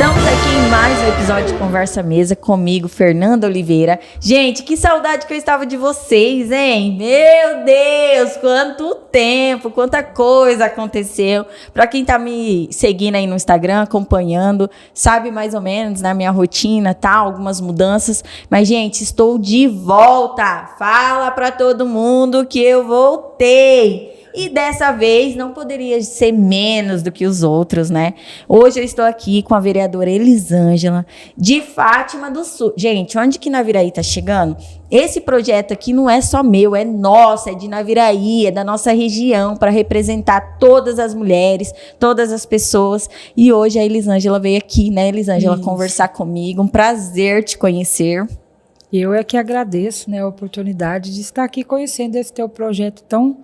Estamos aqui em mais um episódio de Conversa Mesa comigo, Fernanda Oliveira. Gente, que saudade que eu estava de vocês, hein? Meu Deus, quanto tempo, quanta coisa aconteceu. Para quem tá me seguindo aí no Instagram, acompanhando, sabe mais ou menos na minha rotina, tá? Algumas mudanças. Mas, gente, estou de volta. Fala para todo mundo que eu voltei. E dessa vez não poderia ser menos do que os outros, né? Hoje eu estou aqui com a vereadora Elisângela, de Fátima do Sul. Gente, onde que Naviraí tá chegando? Esse projeto aqui não é só meu, é nosso, é de Naviraí, é da nossa região, para representar todas as mulheres, todas as pessoas. E hoje a Elisângela veio aqui, né, Elisângela, conversar comigo. Um prazer te conhecer. Eu é que agradeço, né, a oportunidade de estar aqui conhecendo esse teu projeto tão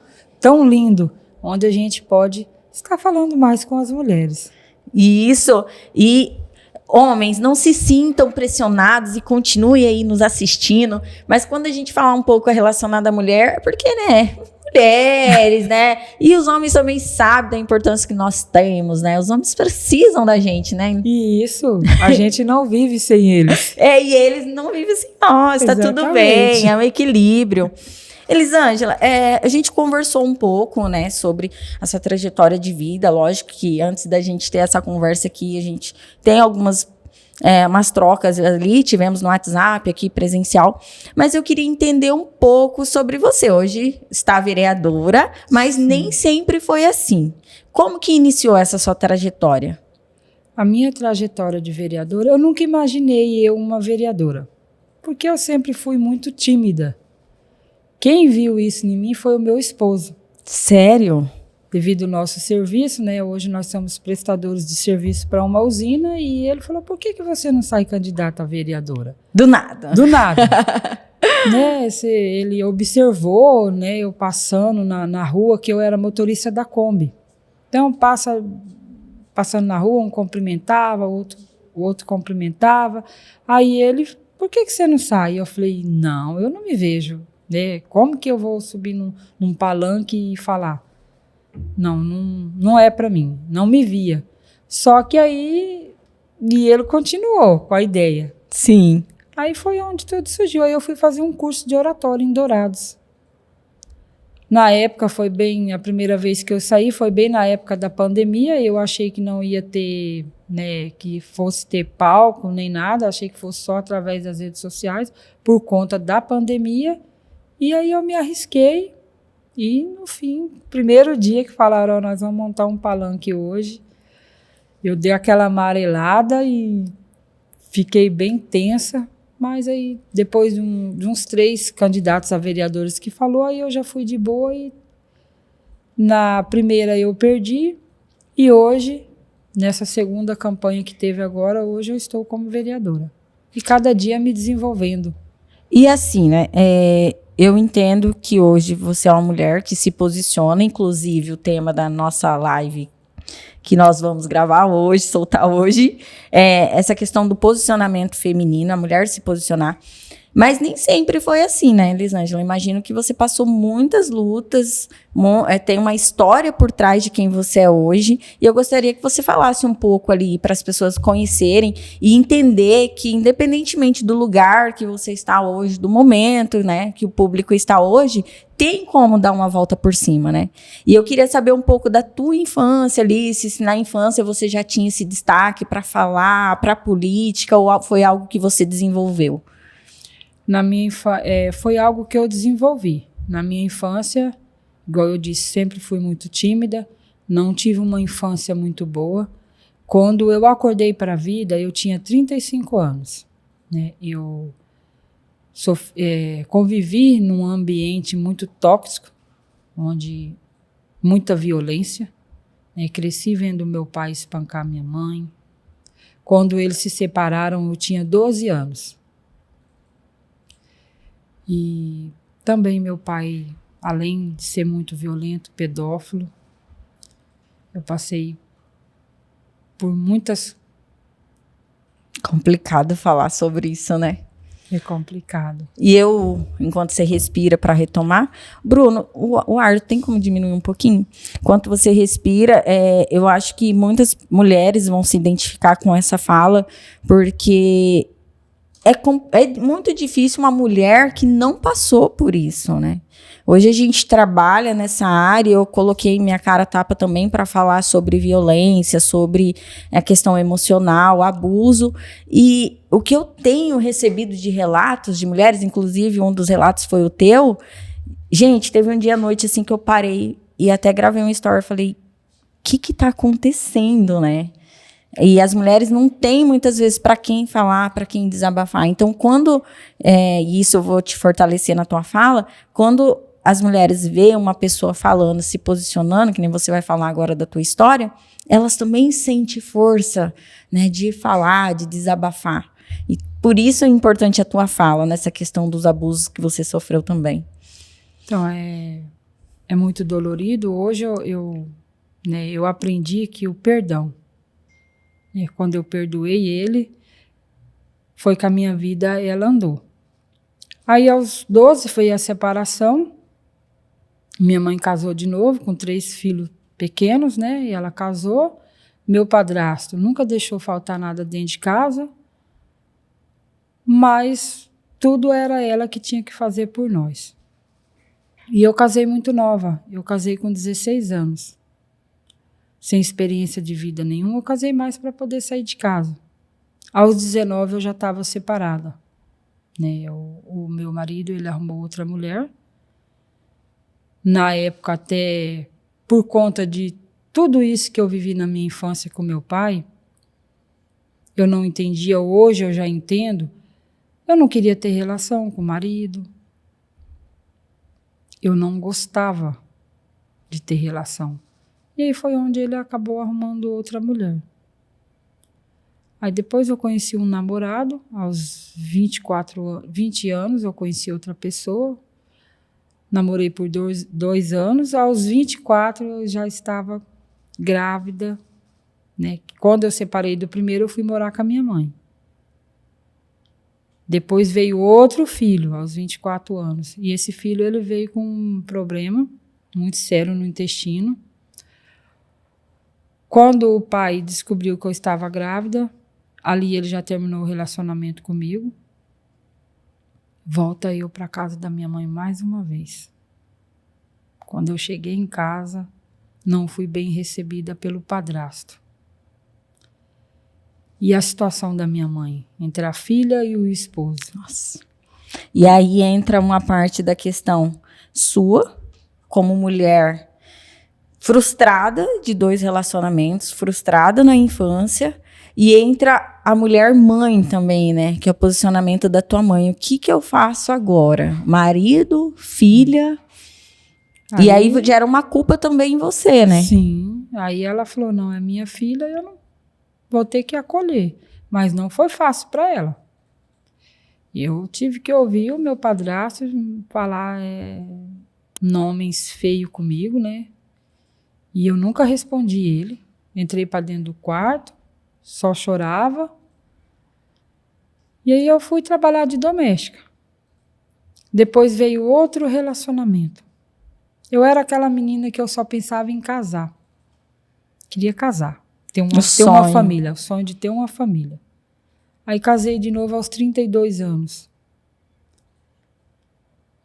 lindo, onde a gente pode estar falando mais com as mulheres. Isso, e homens, não se sintam pressionados e continuem aí nos assistindo, mas quando a gente falar um pouco relacionado à mulher, é porque, né, mulheres, né, e os homens também sabem da importância que nós temos, né, os homens precisam da gente, né. Isso, a gente não vive sem eles. E eles não vivem sem nós, tá tudo bem, é um equilíbrio. Elisângela, a gente conversou um pouco, né, sobre essa trajetória de vida. Lógico que antes da gente ter essa conversa aqui, a gente tem algumas umas trocas ali, tivemos no WhatsApp aqui presencial, mas eu queria entender um pouco sobre você. Hoje está vereadora, mas nem sempre foi assim. Como que iniciou essa sua trajetória? A minha trajetória de vereadora, eu nunca imaginei eu uma vereadora, porque eu sempre fui muito tímida. Quem viu isso em mim foi o meu esposo. Sério? Devido ao nosso serviço, né? Hoje nós somos prestadores de serviço para uma usina e ele falou, por que você não sai candidata a vereadora? Do nada. Do nada. Né? Ele observou, né, eu passando na rua, que eu era motorista da Kombi. Então, passando na rua, um cumprimentava, o outro cumprimentava. Aí ele, por que você não sai? Eu falei, não, eu não me vejo. Né? Como que eu vou subir num palanque e falar? Não é para mim, não me via. Só que aí, e ele continuou com a ideia. Sim. Aí foi onde tudo surgiu. Aí eu fui fazer um curso de oratória em Dourados. Na época foi bem, a primeira vez que eu saí foi bem na época da pandemia. Eu achei que não ia ter, né, que fosse ter palco nem nada. Achei que fosse só através das redes sociais, por conta da pandemia. E aí eu me arrisquei e, no fim, primeiro dia que falaram, nós vamos montar um palanque hoje, eu dei aquela amarelada e fiquei bem tensa, mas aí depois de uns 3 candidatos a vereadores que falou, aí eu já fui de boa e na primeira eu perdi e hoje, nessa segunda campanha que teve agora, hoje eu estou como vereadora. E cada dia me desenvolvendo. E assim, né, eu entendo que hoje você é uma mulher que se posiciona, inclusive o tema da nossa live que nós vamos gravar hoje, soltar hoje, essa questão do posicionamento feminino, a mulher se posicionar. Mas nem sempre foi assim, né, Elisângela? Imagino que você passou muitas lutas, tem uma história por trás de quem você é hoje, e eu gostaria que você falasse um pouco ali para as pessoas conhecerem e entender que, independentemente do lugar que você está hoje, do momento, né, que o público está hoje, tem como dar uma volta por cima, né? E eu queria saber um pouco da tua infância ali, se na infância você já tinha esse destaque para falar, para política, ou foi algo que você desenvolveu? Foi algo que eu desenvolvi. Na minha infância, igual eu disse, sempre fui muito tímida, não tive uma infância muito boa. Quando eu acordei para a vida, eu tinha 35 anos. Né? Eu convivi num ambiente muito tóxico, onde muita violência. Né? Cresci vendo meu pai espancar minha mãe. Quando eles se separaram, eu tinha 12 anos. E também meu pai, além de ser muito violento, pedófilo, eu passei por muitas... Complicado falar sobre isso, né? É complicado. E eu, enquanto você respira para retomar, Bruno, o ar tem como diminuir um pouquinho? Enquanto você respira, eu acho que muitas mulheres vão se identificar com essa fala, porque é muito difícil uma mulher que não passou por isso, né? Hoje a gente trabalha nessa área, eu coloquei minha cara a tapa também para falar sobre violência, sobre a questão emocional, abuso, e o que eu tenho recebido de relatos de mulheres, inclusive um dos relatos foi o teu, gente, teve um dia à noite assim que eu parei e até gravei uma story, falei, o que tá acontecendo, né? E as mulheres não têm, muitas vezes, para quem falar, para quem desabafar. Então, quando, e isso eu vou te fortalecer na tua fala, quando as mulheres veem uma pessoa falando, se posicionando, que nem você vai falar agora da tua história, elas também sentem força, né, de falar, de desabafar. E por isso é importante a tua fala, nessa questão dos abusos que você sofreu também. Então, é muito dolorido. Hoje eu aprendi que o perdão, quando eu perdoei ele, foi que a minha vida, ela andou. Aí, aos 12, foi a separação. Minha mãe casou de novo, com 3 filhos pequenos, né? E ela casou. Meu padrasto nunca deixou faltar nada dentro de casa, mas tudo era ela que tinha que fazer por nós. E eu casei muito nova. Eu casei com 16 anos. Sem experiência de vida nenhuma, eu casei mais para poder sair de casa. Aos 19 eu já estava separada, né? O meu marido, ele arrumou outra mulher. Na época, até por conta de tudo isso que eu vivi na minha infância com meu pai, eu não entendia, hoje eu já entendo, eu não queria ter relação com o marido. Eu não gostava de ter relação. E aí foi onde ele acabou arrumando outra mulher. Aí depois eu conheci um namorado, aos 20 anos eu conheci outra pessoa. Namorei por 2 anos, aos 24 eu já estava grávida, né? Quando eu separei do primeiro, eu fui morar com a minha mãe. Depois veio outro filho, aos 24 anos. E esse filho, ele veio com um problema muito sério no intestino. Quando o pai descobriu que eu estava grávida, ali ele já terminou o relacionamento comigo. Volta eu para casa da minha mãe mais uma vez. Quando eu cheguei em casa, não fui bem recebida pelo padrasto. E a situação da minha mãe, entre a filha e o esposo. Nossa. E aí entra uma parte da questão sua, como mulher frustrada de 2 relacionamentos, frustrada na infância, e entra a mulher mãe também, né? Que é o posicionamento da tua mãe. O que eu faço agora? Marido, filha. E aí gera uma culpa também em você, né? Sim. Aí ela falou, não, é minha filha, eu não vou ter que acolher. Mas não foi fácil para ela. Eu tive que ouvir o meu padrasto falar nomes feios comigo, né? E eu nunca respondi ele. Entrei para dentro do quarto, só chorava. E aí eu fui trabalhar de doméstica. Depois veio outro relacionamento. Eu era aquela menina que eu só pensava em casar. Queria casar. Ter uma família. O sonho de ter uma família. Aí casei de novo aos 32 anos.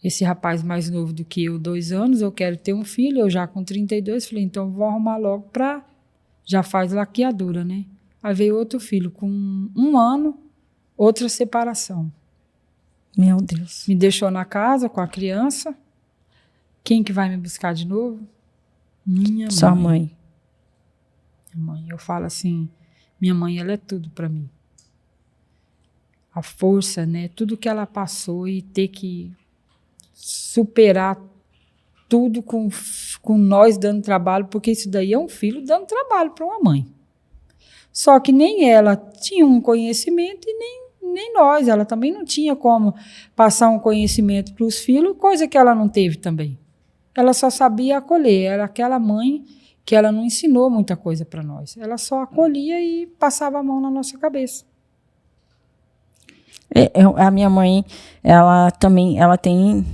Esse rapaz mais novo do que eu, 2 anos, eu quero ter um filho, eu já com 32, falei, então vou arrumar logo para... Já faz laqueadura, né? Aí veio outro filho com 1 ano, outra separação. Meu Deus. Me deixou na casa com a criança. Quem que vai me buscar de novo? Minha mãe. Sua mãe. Minha mãe. Eu falo assim, minha mãe, ela é tudo para mim. A força, né? Tudo que ela passou e ter que superar tudo com nós dando trabalho, porque isso daí é um filho dando trabalho para uma mãe. Só que nem ela tinha um conhecimento e nem nós. Ela também não tinha como passar um conhecimento para os filhos, coisa que ela não teve também. Ela só sabia acolher. Era aquela mãe que ela não ensinou muita coisa para nós. Ela só acolhia e passava a mão na nossa cabeça. A minha mãe, ela tem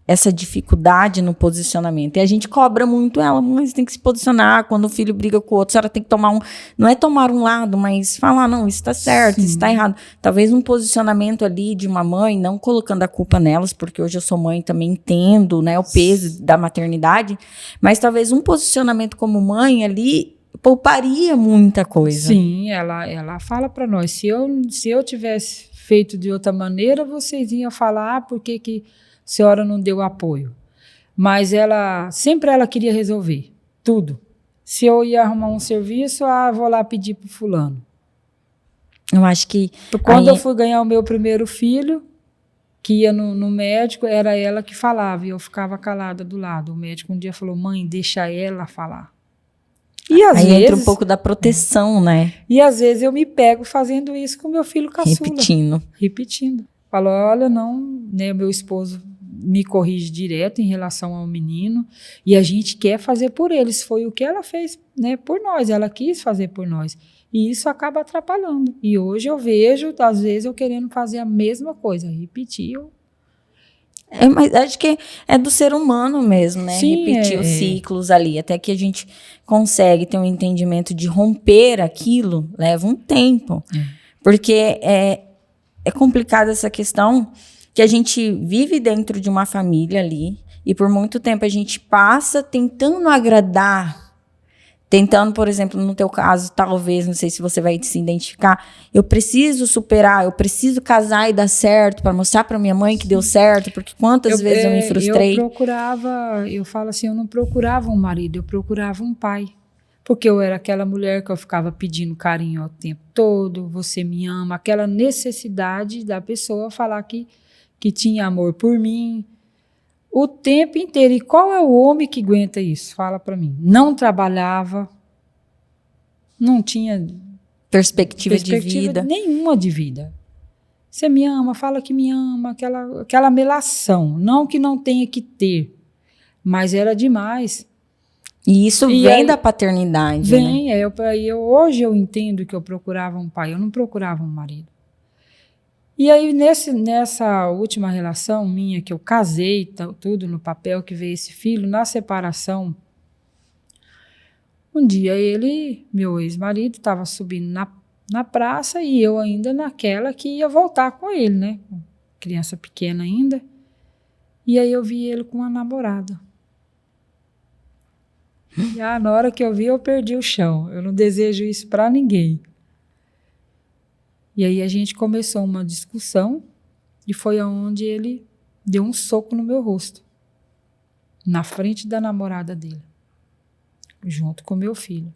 essa dificuldade no posicionamento. E a gente cobra muito ela, mas tem que se posicionar. Quando o filho briga com o outro, a senhora tem que tomar não é tomar um lado, mas falar, não, isso está certo, Sim. isso está errado. Talvez um posicionamento ali de uma mãe, não colocando a culpa nelas, porque hoje eu sou mãe, também entendo, né, o peso da maternidade, mas talvez um posicionamento como mãe ali pouparia muita coisa. Sim, ela fala para nós, se eu tivesse feito de outra maneira, vocês iam falar por que a senhora não deu apoio. Mas sempre ela queria resolver tudo. Se eu ia arrumar um serviço, vou lá pedir para fulano. Eu acho que... Quando eu fui ganhar o meu primeiro filho, que ia no médico, era ela que falava, e eu ficava calada do lado. O médico um dia falou, mãe, deixa ela falar. E às vezes, entra um pouco da proteção, né? E às vezes eu me pego fazendo isso com meu filho caçula. Repetindo. Falo, olha, não, né, meu esposo me corrige direto em relação ao menino, e a gente quer fazer por eles. Foi o que ela fez, né, por nós, ela quis fazer por nós. E isso acaba atrapalhando. E hoje eu vejo, às vezes, eu querendo fazer a mesma coisa, repetir. Mas acho que é do ser humano mesmo, né? Sim, repetir os ciclos ali, até que a gente consegue ter um entendimento de romper aquilo, leva um tempo. Porque é complicada essa questão que a gente vive dentro de uma família ali e por muito tempo a gente passa tentando agradar, tentando, por exemplo, no teu caso, talvez, não sei se você vai se identificar, eu preciso superar, eu preciso casar e dar certo para mostrar para minha mãe que deu certo, porque quantas vezes eu me frustrei. Eu falo assim, eu não procurava um marido, eu procurava um pai. Porque eu era aquela mulher que eu ficava pedindo carinho o tempo todo, você me ama, aquela necessidade da pessoa falar que tinha amor por mim o tempo inteiro. E qual é o homem que aguenta isso? Fala para mim. Não trabalhava, não tinha perspectiva de vida nenhuma de vida. Você me ama, fala que me ama, aquela melação. Não que não tenha que ter, mas era demais. E isso vem da paternidade. Vem, né? Hoje eu entendo que eu procurava um pai, eu não procurava um marido. E aí, nessa última relação minha, que eu casei, tudo no papel, que veio esse filho, na separação, um dia meu ex-marido, estava subindo na praça e eu ainda naquela que ia voltar com ele, né? Criança pequena ainda. E aí eu vi ele com uma namorada. E na hora que eu vi, eu perdi o chão. Eu não desejo isso para ninguém. E aí a gente começou uma discussão e foi onde ele deu um soco no meu rosto, na frente da namorada dele, junto com meu filho.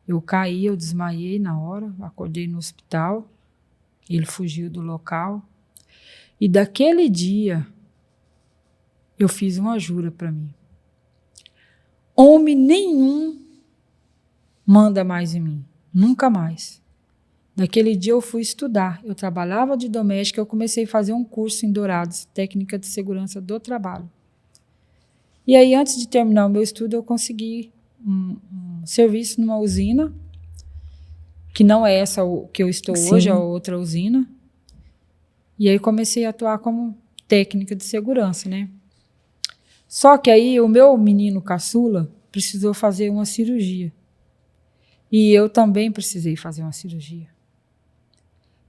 Eu caí, eu desmaiei na hora, acordei no hospital, ele fugiu do local. E daquele dia, eu fiz uma jura para mim. Homem nenhum manda mais em mim, nunca mais. Naquele dia eu fui estudar, eu trabalhava de doméstica, eu comecei a fazer um curso em Dourados, técnica de segurança do trabalho. E aí, antes de terminar o meu estudo, eu consegui um serviço numa usina, que não é essa que eu estou hoje, é outra usina. E aí comecei a atuar como técnica de segurança, né? Só que aí o meu menino caçula precisou fazer uma cirurgia. E eu também precisei fazer uma cirurgia.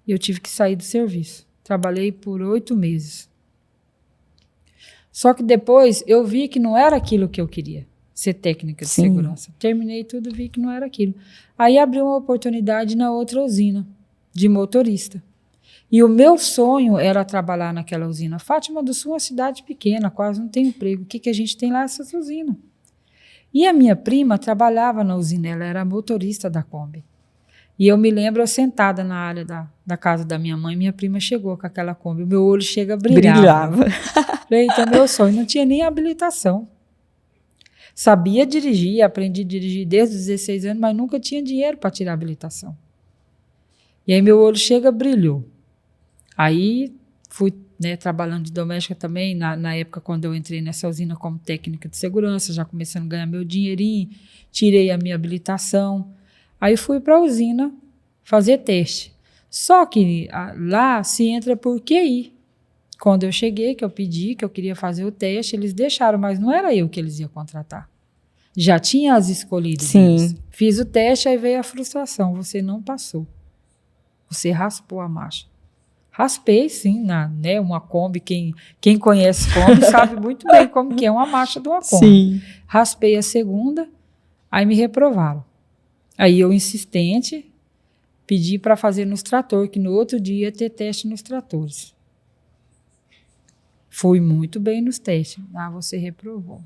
E eu tive que sair do serviço. Trabalhei por 8 meses. Só que depois eu vi que não era aquilo que eu queria, ser técnica de segurança. Terminei tudo, vi que não era aquilo. Aí abriu uma oportunidade na outra usina, de motorista. E o meu sonho era trabalhar naquela usina. Fátima do Sul é uma cidade pequena, quase não tem emprego. O que a gente tem lá? Essas usinas. E a minha prima trabalhava na usina, ela era motorista da Kombi. E eu me lembro, eu sentada na área da casa da minha mãe, minha prima chegou com aquela Kombi, o meu olho chega a brilhar. Brilhava. Falei, então meu sonho, não tinha nem habilitação. Sabia dirigir, aprendi a dirigir desde os 16 anos, mas nunca tinha dinheiro para tirar a habilitação. E aí meu olho chega, brilhou. Aí fui, né, trabalhando de doméstica também, na época quando eu entrei nessa usina como técnica de segurança, já começando a ganhar meu dinheirinho, tirei a minha habilitação. Aí fui para a usina fazer teste. Só que lá se entra por QI. Quando eu cheguei, que eu pedi, que eu queria fazer o teste, eles deixaram, mas não era eu que eles iam contratar. Já tinha as escolhidas. Sim. Fiz o teste, aí veio a frustração. Você não passou. Você raspou a marcha. Raspei, sim, né, uma Kombi. Quem conhece Kombi sabe muito bem como que é uma marcha de uma Kombi. Sim. Raspei a segunda, aí me reprovaram. Aí eu, insistente, pedi para fazer nos trator, que no outro dia ia ter teste nos tratores. Fui muito bem nos testes. Você reprovou.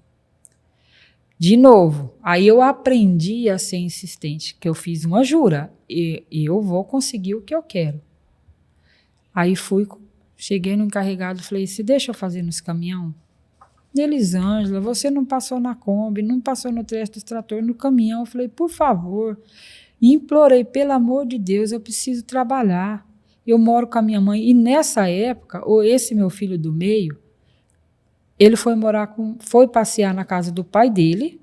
De novo, aí eu aprendi a ser insistente, que eu fiz uma jura. E eu vou conseguir o que eu quero. Aí cheguei no encarregado e falei, se deixa eu fazer nos caminhão? Elisângela, você não passou na Kombi, não passou no teste do trator, no caminhão. Eu falei, por favor, implorei, pelo amor de Deus, eu preciso trabalhar. Eu moro com a minha mãe. E nessa época, esse meu filho do meio, ele foi passear na casa do pai dele,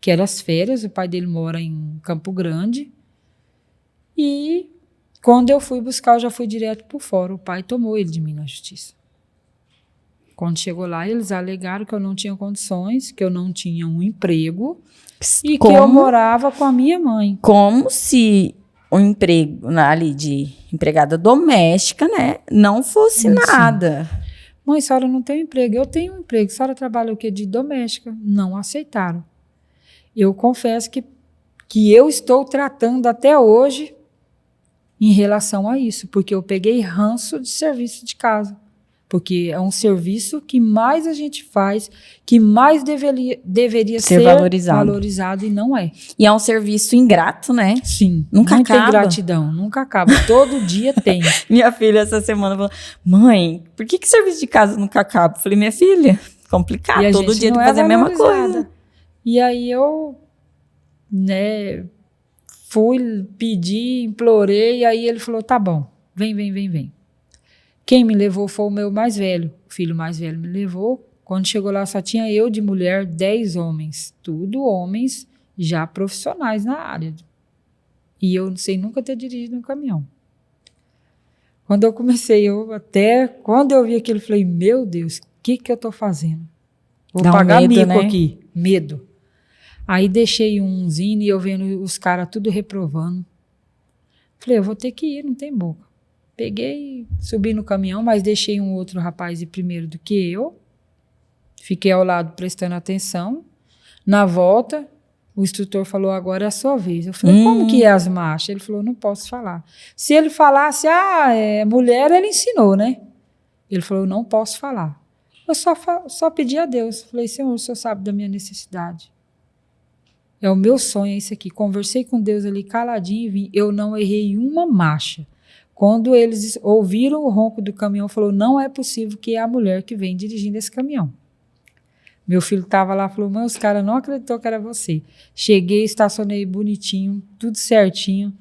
que era as férias, o pai dele mora em Campo Grande. E quando eu fui buscar, eu já fui direto por fora. O pai tomou ele de mim na justiça. Quando chegou lá, eles alegaram que eu não tinha condições, que eu não tinha um emprego e que eu morava com a minha mãe. Como se o emprego ali de empregada doméstica, né, não fosse nada. Mãe, a senhora não tem emprego. Eu tenho um emprego. A senhora trabalha o quê? De doméstica. Não aceitaram. Eu confesso que eu estou tratando até hoje em relação a isso, porque eu peguei ranço de serviço de casa. Porque é um serviço que mais a gente faz, que mais deveria ser valorizado e não é. E é um serviço ingrato, né? Sim. Nunca muita acaba. Ingratidão, nunca acaba. Todo dia tem. Minha filha essa semana falou, mãe, por que serviço de casa nunca acaba? Eu falei, minha filha, complicado, todo dia tem que fazer a mesma coisa. E aí eu, né, fui, pedi, implorei, e aí ele falou, tá bom, vem. Quem me levou foi o meu mais velho. O filho mais velho me levou. Quando chegou lá, só tinha eu de mulher, 10 homens. Tudo homens já profissionais na área. E eu não sei nunca ter dirigido um caminhão. Quando eu comecei, quando eu vi aquilo, eu falei, meu Deus, o que eu estou fazendo? Vou pagar mico, né? Aqui. Medo. Aí deixei um zine e eu vendo os caras tudo reprovando. Falei, eu vou ter que ir, não tem boca. Peguei, subi no caminhão, mas deixei um outro rapaz ir primeiro do que eu. Fiquei ao lado prestando atenção. Na volta, o instrutor falou, agora é a sua vez. Eu falei, como que é as marchas? Ele falou, não posso falar. Se ele falasse, mulher, ele ensinou, né? Ele falou, não posso falar. Eu só pedi a Deus. Falei, Senhor, o Senhor sabe da minha necessidade. É o meu sonho, é isso aqui. Conversei com Deus ali caladinho e vim. Eu não errei uma marcha. Quando eles ouviram o ronco do caminhão, falou, não é possível que é a mulher que vem dirigindo esse caminhão. Meu filho estava lá, falou, mãe, os caras não acreditou que era você. Cheguei, estacionei bonitinho, tudo certinho.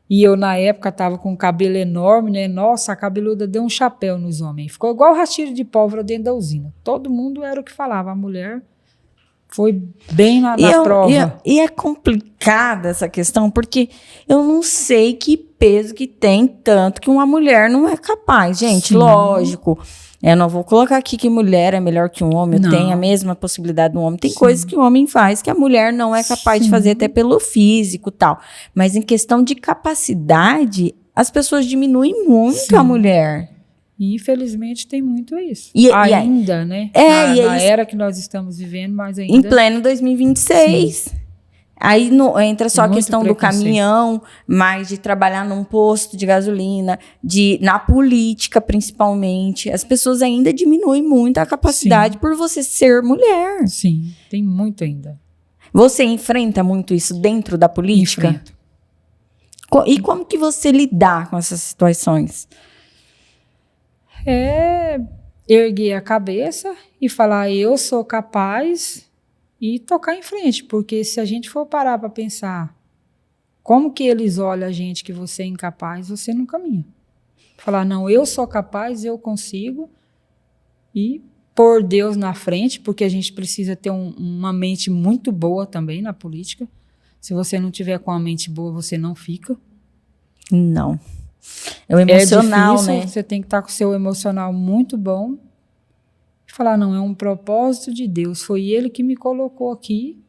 E eu, na época, estava com um cabelo enorme, né? Nossa, a cabeluda deu um chapéu nos homens. Ficou igual rastilho de pólvora dentro da usina. Todo mundo era o que falava. A mulher foi bem na prova. E é complicada essa questão, porque eu não sei que peso que tem tanto que uma mulher não é capaz. Gente, sim, lógico. Eu não vou colocar aqui que mulher é melhor que um homem, tem a mesma possibilidade do homem. Tem coisas que o homem faz que a mulher não é capaz de fazer, até pelo físico e tal. Mas em questão de capacidade, as pessoas diminuem muito a mulher. E, infelizmente, tem muito isso. Ainda, né? Na era que nós estamos vivendo, mas ainda... Em pleno 2026. Sim. Aí entra só a questão do caminhão, mais de trabalhar num posto de gasolina, na política, principalmente. As pessoas ainda diminuem muito a capacidade por você ser mulher. Sim, tem muito ainda. Você enfrenta muito isso dentro da política? Enfrento. E como que você lidar com essas situações? Erguer a cabeça e falar, eu sou capaz, e tocar em frente, porque se a gente for parar para pensar como que eles olham a gente que você é incapaz, você não caminha. Falar, não, eu sou capaz, eu consigo, e pôr Deus na frente, porque a gente precisa ter uma mente muito boa também na política. Se você não tiver com a mente boa, você não fica. Não. É o emocional, difícil, né? você tem que estar com o seu emocional muito bom. E falar, não, é um propósito de Deus. Foi Ele que me colocou aqui.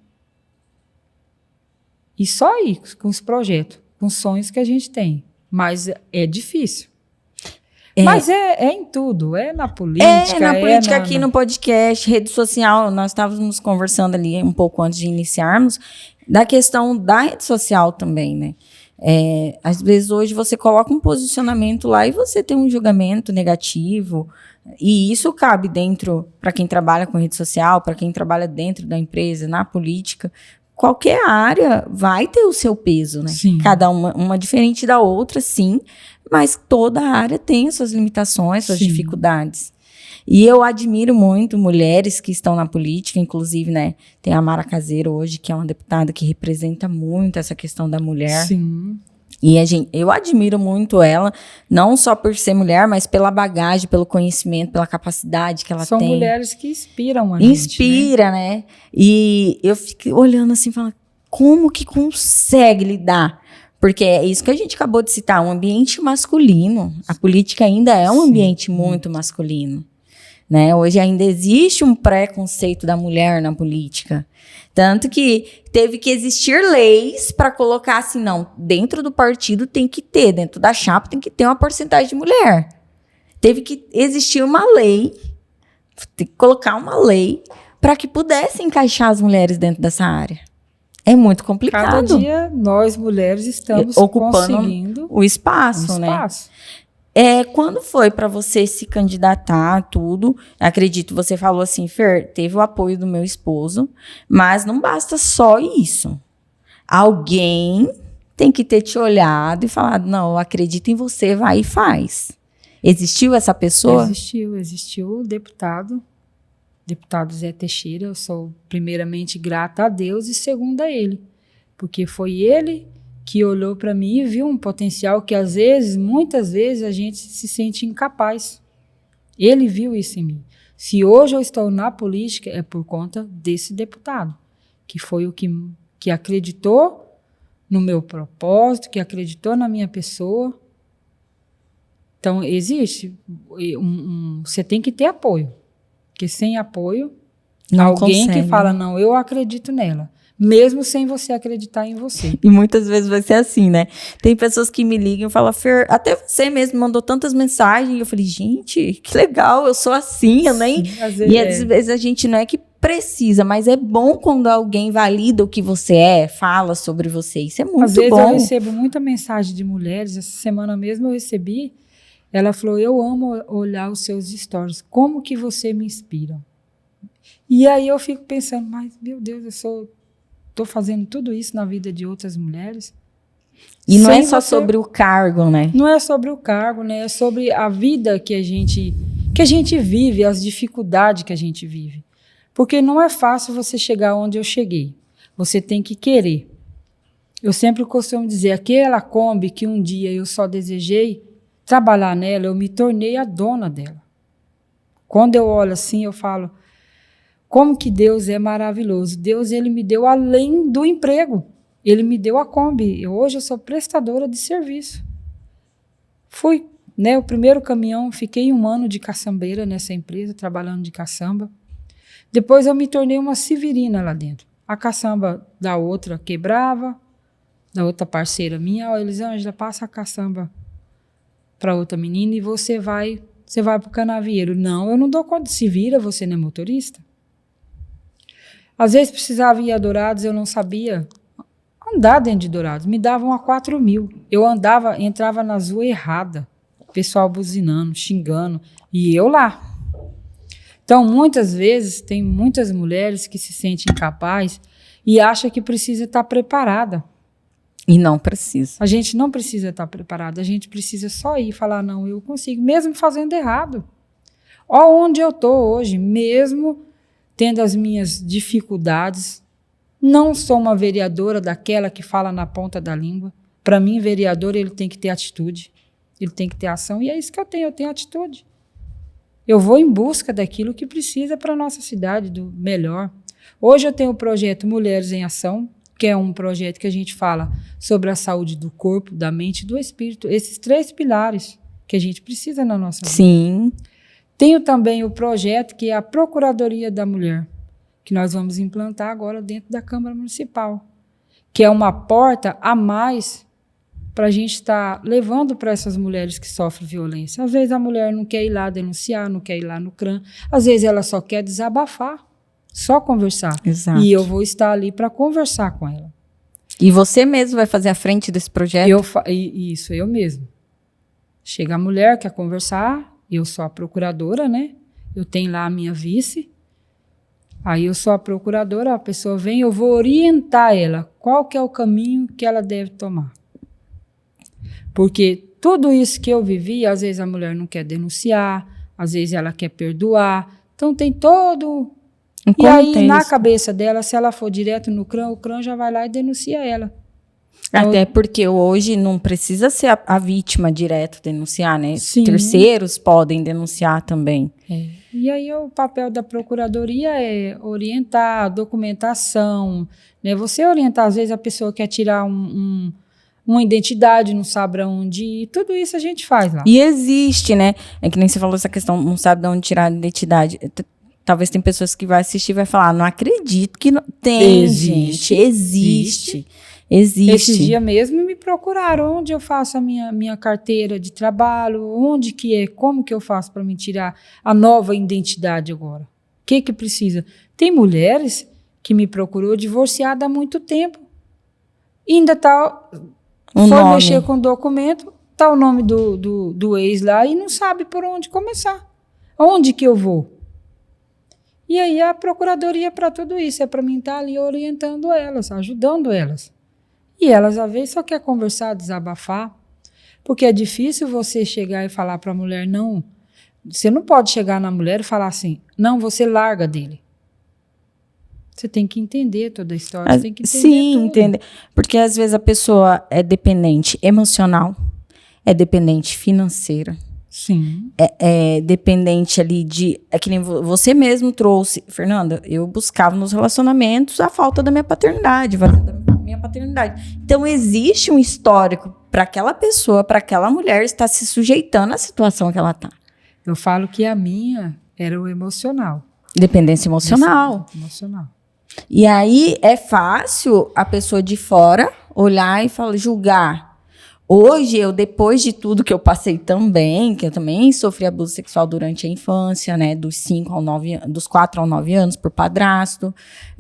E só aí, com os projetos, com os sonhos que a gente tem. Mas é difícil. Mas é em tudo, é na política. Na política, aqui no podcast, rede social, nós estávamos conversando ali um pouco antes de iniciarmos, da questão da rede social também, né? Às vezes hoje você coloca um posicionamento lá e você tem um julgamento negativo, e isso cabe dentro, para quem trabalha com rede social, para quem trabalha dentro da empresa, na política. Qualquer área vai ter o seu peso, né? Sim. Cada uma diferente da outra, sim, mas toda área tem as suas limitações, suas dificuldades. E eu admiro muito mulheres que estão na política, inclusive, né? Tem a Mara Caseiro hoje, que é uma deputada que representa muito essa questão da mulher. Sim. E eu admiro muito ela, não só por ser mulher, mas pela bagagem, pelo conhecimento, pela capacidade que ela tem. São mulheres que inspiram a gente, Inspira, né? E eu fico olhando assim, falando, como que consegue lidar? Porque é isso que a gente acabou de citar, um ambiente masculino. A política ainda é um ambiente muito masculino. Né? Hoje ainda existe um preconceito da mulher na política. Tanto que teve que existir leis para colocar assim, não, dentro do partido tem que ter, dentro da chapa tem que ter uma porcentagem de mulher. Teve que existir uma lei, tem que colocar uma lei para que pudesse encaixar as mulheres dentro dessa área. É muito complicado. Cada dia nós, mulheres, estamos ocupando conseguindo o espaço, né? Quando foi para você se candidatar, tudo, acredito, você falou assim, Fer, teve o apoio do meu esposo, mas não basta só isso. Alguém tem que ter te olhado e falado, não, eu acredito em você, vai e faz. Existiu essa pessoa? Existiu o deputado Zé Teixeira. Eu sou primeiramente grata a Deus e segunda a ele, porque foi ele que olhou para mim e viu um potencial que às vezes, muitas vezes, a gente se sente incapaz. Ele viu isso em mim. Se hoje eu estou na política, é por conta desse deputado, que foi o que acreditou no meu propósito, que acreditou na minha pessoa. Então, existe. Você tem que ter apoio. Porque sem apoio, não alguém consegue, que fala, não, eu acredito nela. Mesmo sem você acreditar em você. E muitas vezes vai ser assim, né? Tem pessoas que me ligam e falam, Fer, até você mesmo mandou tantas mensagens. E eu falei, gente, que legal, eu sou assim, eu nem... Às vezes a gente não é que precisa, mas é bom quando alguém valida o que você é, fala sobre você. Isso é muito bom. Às vezes eu recebo muita mensagem de mulheres. Essa semana mesmo eu recebi. Ela falou, eu amo olhar os seus stories. Como que você me inspira? E aí eu fico pensando, mas, meu Deus, estou fazendo tudo isso na vida de outras mulheres. E não é só sobre o cargo, né? Não é sobre o cargo, né? É sobre a vida que a gente vive, as dificuldades que a gente vive. Porque não é fácil você chegar onde eu cheguei. Você tem que querer. Eu sempre costumo dizer, aquela Kombi que um dia eu só desejei trabalhar nela, eu me tornei a dona dela. Quando eu olho assim, eu falo, como que Deus é maravilhoso. Deus, ele me deu além do emprego. Ele me deu a Kombi. Hoje eu sou prestadora de serviço. Fui, né, o primeiro caminhão, fiquei 1 ano de caçambeira nessa empresa, trabalhando de caçamba. Depois eu me tornei uma severina lá dentro. A caçamba da outra quebrava, da outra parceira minha, Elisângela, passa a caçamba para outra menina e você vai para o canavieiro. Não, eu não dou conta, se vira, você não é motorista. Às vezes precisava ir a Dourados, eu não sabia andar dentro de Dourados. Me davam a 4.000. Eu entrava na rua errada. O pessoal buzinando, xingando. E eu lá. Então, muitas vezes, tem muitas mulheres que se sentem incapazes e acham que precisa estar preparada. E não precisa. A gente não precisa estar preparada. A gente precisa só ir e falar, não, eu consigo, mesmo fazendo errado. Olha onde eu estou hoje, mesmo tendo as minhas dificuldades. Não sou uma vereadora daquela que fala na ponta da língua. Para mim, vereador, ele tem que ter atitude, ele tem que ter ação, e é isso que eu tenho atitude. Eu vou em busca daquilo que precisa para a nossa cidade, do melhor. Hoje eu tenho o projeto Mulheres em Ação, que é um projeto que a gente fala sobre a saúde do corpo, da mente e do espírito. Esses 3 pilares que a gente precisa na nossa vida. Sim. Tenho também o projeto que é a Procuradoria da Mulher, que nós vamos implantar agora dentro da Câmara Municipal, que é uma porta a mais para a gente estar levando para essas mulheres que sofrem violência. Às vezes a mulher não quer ir lá denunciar, não quer ir lá no CRAM, às vezes ela só quer desabafar, só conversar. Exato. E eu vou estar ali para conversar com ela. E você mesmo vai fazer a frente desse projeto? Isso, eu mesmo. Chega a mulher, quer conversar, eu sou a procuradora, né? Eu tenho lá a minha vice. Aí eu sou a procuradora, a pessoa vem, eu vou orientar ela qual que é o caminho que ela deve tomar. Porque tudo isso que eu vivi, às vezes a mulher não quer denunciar, às vezes ela quer perdoar. Então tem todo... E aí na cabeça dela, se ela for direto no CRAM, o CRAM já vai lá e denuncia ela. Então, até porque hoje não precisa ser a vítima direto denunciar, né? Sim. Terceiros podem denunciar também. E aí o papel da procuradoria é orientar, documentação, né? Você orientar, às vezes a pessoa quer tirar uma identidade, não sabe para onde ir, tudo isso a gente faz lá. E existe, né? É que nem você falou essa questão, não sabe de onde tirar a identidade. Talvez tem pessoas que vai assistir e vai falar, não acredito que não tem, gente. Existe. Esse dia mesmo me procuraram onde eu faço a minha carteira de trabalho, onde que é, como que eu faço para me tirar a nova identidade agora. O que precisa? Tem mulheres que me procurou divorciada há muito tempo. Ainda foi mexer com o documento, tá o nome do ex lá e não sabe por onde começar. Onde que eu vou? E aí a procuradoria para tudo isso, é para mim estar ali orientando elas, ajudando elas. E elas, às vezes, só querem conversar, desabafar, porque é difícil você chegar e falar para a mulher, não, você não pode chegar na mulher e falar assim, não, você larga dele. Você tem que entender toda a história, você tem que entender tudo. Entender, porque às vezes a pessoa é dependente emocional, é dependente financeira. Sim. É dependente ali de... É que nem você mesmo trouxe, Fernanda, eu buscava nos relacionamentos a falta da minha paternidade, Então, existe um histórico para aquela pessoa, para aquela mulher estar se sujeitando à situação que ela está. Eu falo que a minha era o emocional. Dependência emocional. Emocional. E aí, é fácil a pessoa de fora olhar e julgar. Hoje, depois de tudo que eu passei também, que eu também sofri abuso sexual durante a infância, né, dos 4 ao 9 anos por padrasto,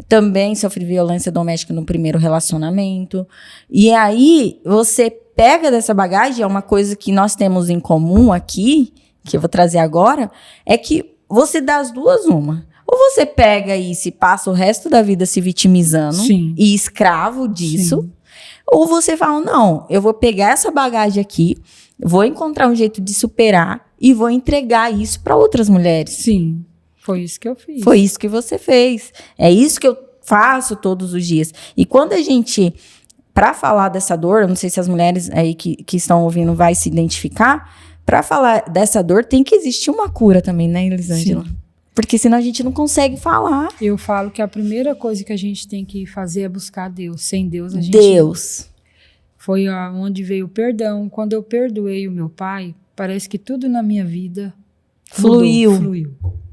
também sofri violência doméstica no primeiro relacionamento, e aí você pega dessa bagagem, é uma coisa que nós temos em comum aqui, que eu vou trazer agora, é que você dá as duas uma. Ou você pega e se passa o resto da vida se vitimizando, Sim. E escravo disso, Sim. Ou você fala, não, eu vou pegar essa bagagem aqui, vou encontrar um jeito de superar e vou entregar isso para outras mulheres. Sim, foi isso que eu fiz. Foi isso que você fez. É isso que eu faço todos os dias. E quando a gente, para falar dessa dor, eu não sei se as mulheres aí que estão ouvindo vai se identificar, para falar dessa dor tem que existir uma cura também, né, Elisângela? Sim. Porque senão a gente não consegue falar. Eu falo que a primeira coisa que a gente tem que fazer é buscar Deus. Sem Deus, a gente... Deus. Foi onde veio o perdão. Quando eu perdoei o meu pai, parece que tudo na minha vida fluiu.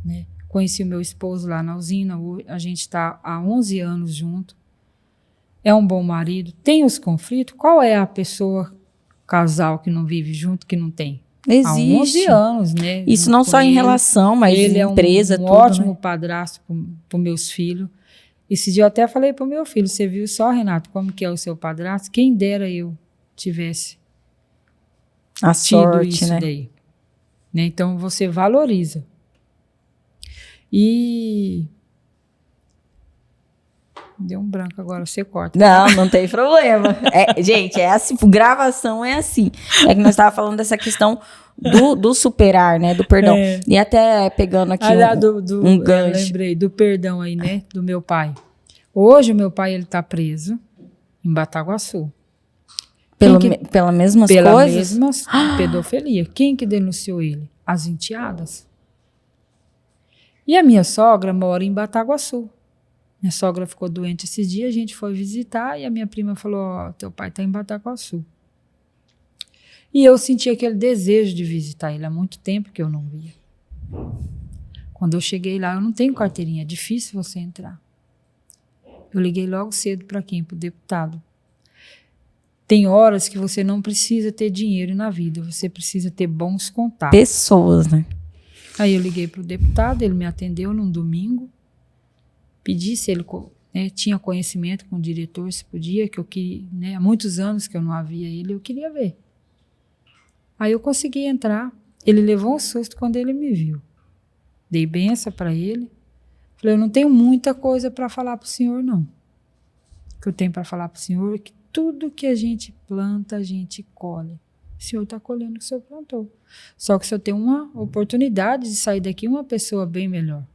Né? Conheci o meu esposo lá na usina. A gente está há 11 anos junto. É um bom marido. Tem os conflitos. Qual é a pessoa, casal que não vive junto, que não tem? Existe. Há 11 anos, né? Isso não só em relação, mas ele em empresa, tudo, tudo, ótimo, né? Padrasto para os meus filhos. Esse dia eu até falei para o meu filho, você viu só, Renato, como que é o seu padrasto? Quem dera eu tivesse a tido sorte, isso né? daí. Né? Então, você valoriza. E... Deu um branco agora, você corta. Não tem problema. Gente, é assim, gravação é assim. É que nós estávamos falando dessa questão do superar, né? Do perdão. É. E até pegando aqui um gancho. Eu lembrei do perdão aí, né? Do meu pai. Hoje o meu pai, ele tá preso em Bataguaçu. Pelas mesmas coisas? Pela mesma pedofilia. Quem que denunciou ele? As enteadas. E a minha sogra mora em Bataguaçu. Minha sogra ficou doente esses dias, a gente foi visitar e a minha prima falou, ó, teu pai está em Bataguaçu. E eu senti aquele desejo de visitar ele, há muito tempo que eu não via. Quando eu cheguei lá, eu não tenho carteirinha, é difícil você entrar. Eu liguei logo cedo para quem? Para o deputado. Tem horas que você não precisa ter dinheiro na vida, você precisa ter bons contatos. Pessoas, né? Aí eu liguei para o deputado, ele me atendeu num domingo, pedi se ele tinha conhecimento com o diretor, se podia, que eu queria, né, há muitos anos que eu não havia ele, eu queria ver. Aí eu consegui entrar, ele levou um susto quando ele me viu. Dei benção para ele, falei, eu não tenho muita coisa para falar para o senhor, não. O que eu tenho para falar para o senhor é que tudo que a gente planta, a gente colhe. O senhor está colhendo o que o senhor plantou. Só que o senhor tem uma oportunidade de sair daqui uma pessoa bem melhor.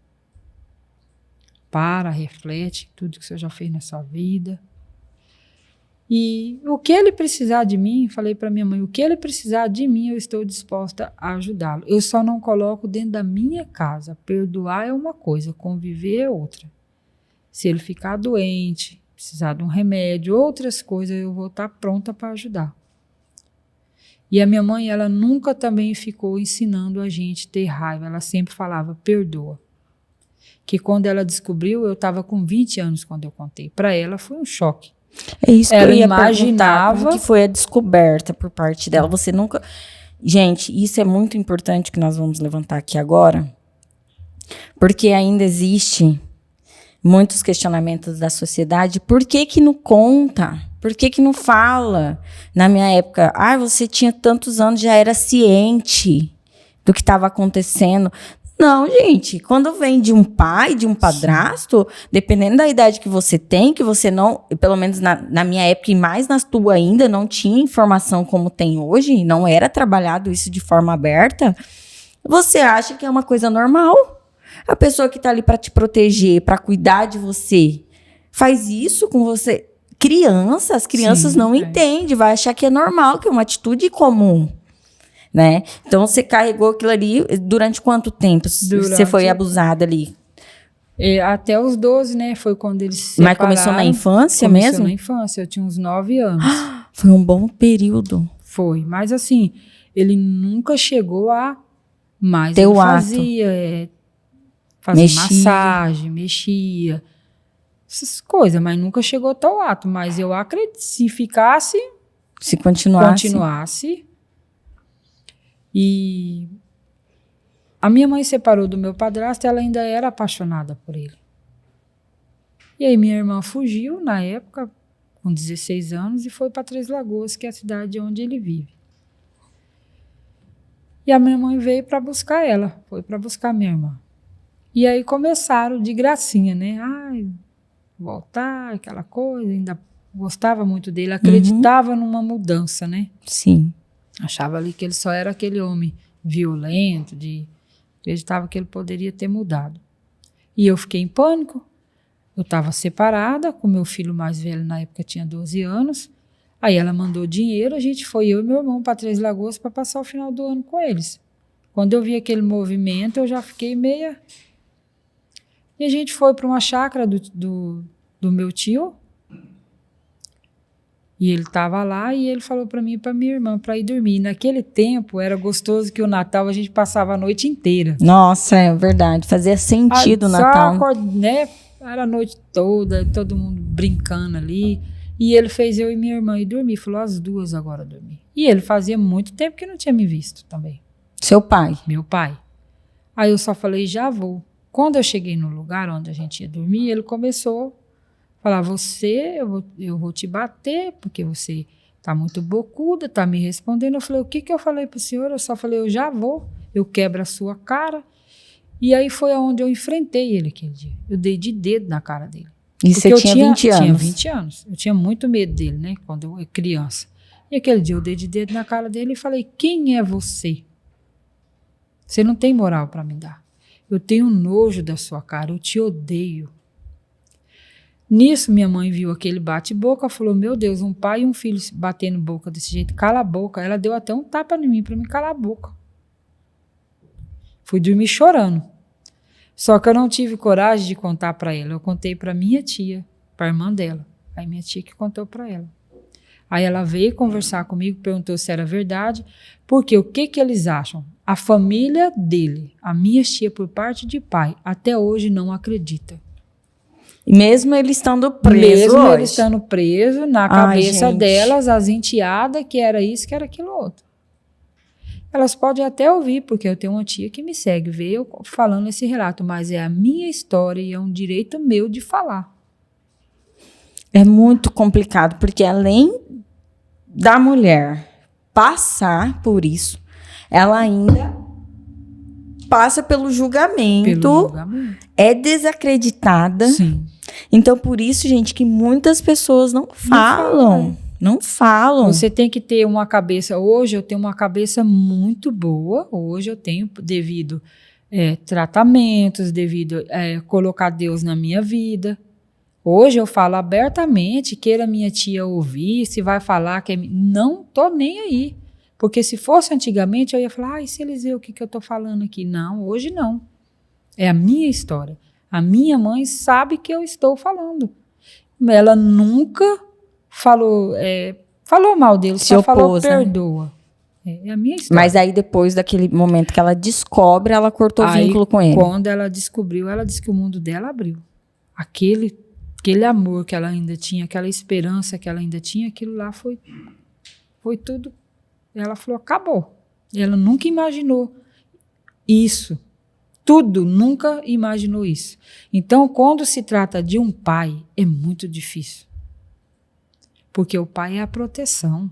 Reflete tudo que o senhor já fez na sua vida. E o que ele precisar de mim, falei para minha mãe, o que ele precisar de mim, eu estou disposta a ajudá-lo. Eu só não coloco dentro da minha casa. Perdoar é uma coisa, conviver é outra. Se ele ficar doente, precisar de um remédio, outras coisas, eu vou estar pronta para ajudar. E a minha mãe, ela nunca também ficou ensinando a gente a ter raiva. Ela sempre falava, perdoa. Que quando ela descobriu, eu estava com 20 anos quando eu contei. Para ela foi um choque. É isso que ela eu ia imaginava como que foi a descoberta por parte dela. Você nunca... Gente, isso é muito importante que nós vamos levantar aqui agora, porque ainda existe muitos questionamentos da sociedade. Por que que não conta? Por que que não fala? Na minha época, você tinha tantos anos, já era ciente do que estava acontecendo. Não, gente, quando vem de um pai, de um padrasto, dependendo da idade que você tem, que você não, pelo menos na minha época e mais na tua ainda, não tinha informação como tem hoje, não era trabalhado isso de forma aberta, você acha que é uma coisa normal. A pessoa que está ali para te proteger, para cuidar de você, faz isso com você. As crianças não entendem, vai achar que é normal, que é uma atitude comum. Né? Então, você carregou aquilo ali durante quanto tempo você foi abusada ali? Até os 12, né? Foi quando eles se separaram. Mas começou na infância mesmo? Começou na infância, eu tinha uns 9 anos. Foi um bom período. Foi, mas assim, ele nunca chegou a... Mas ter ele o fazia massagem, mexia, essas coisas, mas nunca chegou até o ato. Mas eu acredito, se ficasse... Se continuasse... E a minha mãe separou do meu padrasto, ela ainda era apaixonada por ele. E aí minha irmã fugiu, na época, com 16 anos, e foi para Três Lagoas, que é a cidade onde ele vive. E a minha mãe veio para buscar ela, foi para buscar minha irmã. E aí começaram de gracinha, né? Voltar, aquela coisa, ainda gostava muito dele, acreditava numa mudança, né? Sim. Achava ali que ele só era aquele homem violento, acreditava que ele poderia ter mudado. E eu fiquei em pânico. Eu estava separada, com meu filho mais velho, na época tinha 12 anos. Aí ela mandou dinheiro, a gente foi, eu e meu irmão, para Três Lagoas para passar o final do ano com eles. Quando eu vi aquele movimento, eu já fiquei meia... E a gente foi para uma chácara do meu tio. E ele estava lá e ele falou para mim e para minha irmã para ir dormir. E naquele tempo era gostoso que o Natal a gente passava a noite inteira. Nossa, é verdade. Fazia sentido o Natal. Né? Era a noite toda, todo mundo brincando ali. E ele fez eu e minha irmã ir dormir. Falou, as duas agora dormir. E ele fazia muito tempo que não tinha me visto também. Seu pai? Meu pai. Aí eu só falei, já vou. Quando eu cheguei no lugar onde a gente ia dormir, ele começou... Falar, eu vou te bater, porque você tá muito bocuda, tá me respondendo. Eu falei, o que eu falei pro senhor? Eu só falei, eu já vou, eu quebro a sua cara. E aí foi onde eu enfrentei ele aquele dia. Eu dei de dedo na cara dele. E você tinha 20 anos? Tinha 20 anos. Eu tinha muito medo dele, né, quando eu era criança. E aquele dia eu dei de dedo na cara dele e falei, quem é você? Você não tem moral para me dar. Eu tenho nojo da sua cara, eu te odeio. Nisso, minha mãe viu aquele bate-boca, falou, meu Deus, um pai e um filho batendo boca desse jeito, cala a boca. Ela deu até um tapa em mim para me calar a boca. Fui dormir chorando. Só que eu não tive coragem de contar para ela. Eu contei para minha tia, para a irmã dela. Aí minha tia que contou para ela. Aí ela veio conversar comigo, perguntou se era verdade, porque o que eles acham? A família dele, a minha tia por parte de pai, até hoje não acredita. Mesmo ele estando preso Mesmo hoje. ele estando preso, na cabeça delas, as enteadas, que era isso, que era aquilo outro. Elas podem até ouvir, porque eu tenho uma tia que me segue, vê eu falando esse relato, mas é a minha história e é um direito meu de falar. É muito complicado, porque além da mulher passar por isso, ela ainda passa pelo julgamento. É desacreditada. Sim. Então, por isso, gente, que muitas pessoas não falam. Não falam. Você tem que ter uma cabeça. Hoje eu tenho uma cabeça muito boa. Hoje eu tenho, devido tratamentos, devido colocar Deus na minha vida. Hoje eu falo abertamente, queira minha tia ouvir, se vai falar que não tô nem aí. Porque se fosse antigamente, eu ia falar, e se eles verem o que eu tô falando aqui? Não, hoje não. É a minha história. A minha mãe sabe que eu estou falando. Ela nunca falou mal dele, só falou perdoa. É a minha história. Mas aí depois daquele momento que ela descobre, ela cortou vínculo com ele. Quando ela descobriu, ela disse que o mundo dela abriu. Aquele amor que ela ainda tinha, aquela esperança que ela ainda tinha, aquilo lá foi tudo. Ela falou, acabou. Ela nunca imaginou isso. Tudo, nunca imaginou isso. Então, quando se trata de um pai, é muito difícil. Porque o pai é a proteção.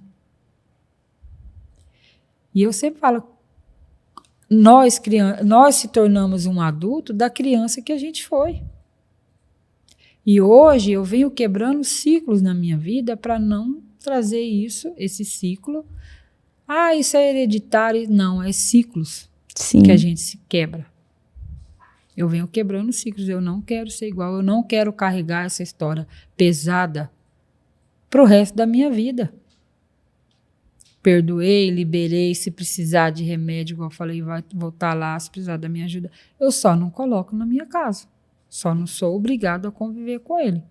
E eu sempre falo, nós se tornamos um adulto da criança que a gente foi. E hoje eu venho quebrando ciclos na minha vida para não trazer esse ciclo. Isso é hereditário. Não, é ciclos. Sim. Que a gente se quebra. Eu venho quebrando ciclos. Eu não quero ser igual. Eu não quero carregar essa história pesada para o resto da minha vida. Perdoei, liberei. Se precisar de remédio, igual eu falei, vai voltar lá. Se precisar da minha ajuda. Eu só não coloco na minha casa. Só não sou obrigado a conviver com ele.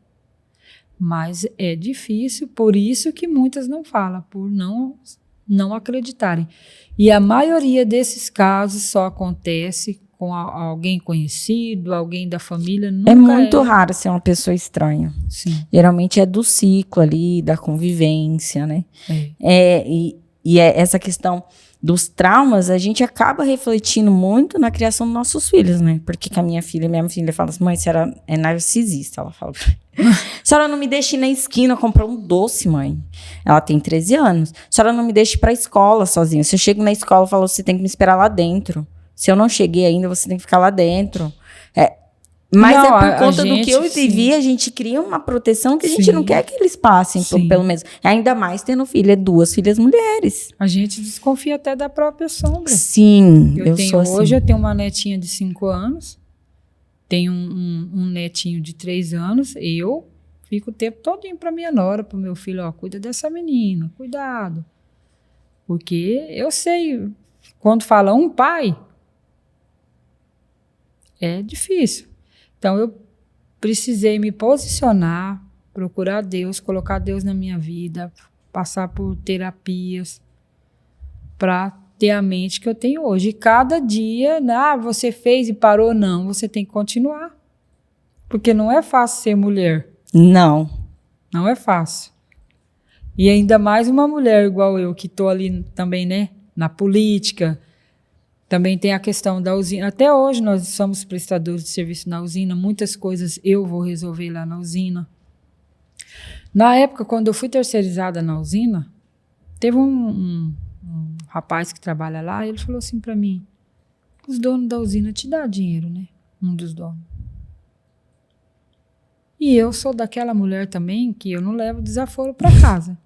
Mas é difícil, por isso que muitas não falam, por não acreditarem. E a maioria desses casos só acontece com alguém conhecido, alguém da família. Nunca é muito raro ser uma pessoa estranha. Sim. Geralmente é do ciclo ali, da convivência, né? E essa questão dos traumas, a gente acaba refletindo muito na criação dos nossos filhos, né? Porque que a minha filha fala assim, mãe, a senhora é narcisista, ela fala. A senhora não me deixa ir na esquina comprar um doce, mãe. Ela tem 13 anos. A senhora não me deixa ir pra escola sozinha. Se eu chego na escola, eu falo, você tem que me esperar lá dentro. Se eu não cheguei ainda, você tem que ficar lá dentro. Mas não, é por conta do que eu vivi, a gente cria uma proteção que a gente não quer que eles passem pelo mesmo. Ainda mais tendo filha, 2 filhas mulheres. A gente desconfia até da própria sombra. Sim, eu sou assim. Hoje eu tenho uma netinha de 5 anos, tenho um netinho de 3 anos, eu fico o tempo todinho para minha nora, para o meu filho, cuida dessa menina, cuidado. Porque eu sei, quando fala um pai, é difícil. Então, eu precisei me posicionar, procurar Deus, colocar Deus na minha vida, passar por terapias para ter a mente que eu tenho hoje. E cada dia, você fez e parou, não, você tem que continuar. Porque não é fácil ser mulher. Não. Não é fácil. E ainda mais uma mulher igual eu, que estou ali também, né, na política. Também tem a questão da usina. Até hoje nós somos prestadores de serviço na usina. Muitas coisas eu vou resolver lá na usina. Na época, quando eu fui terceirizada na usina, teve um rapaz que trabalha lá, ele falou assim para mim, os donos da usina te dão dinheiro, né? Um dos donos. E eu sou daquela mulher também que eu não levo desaforo para casa.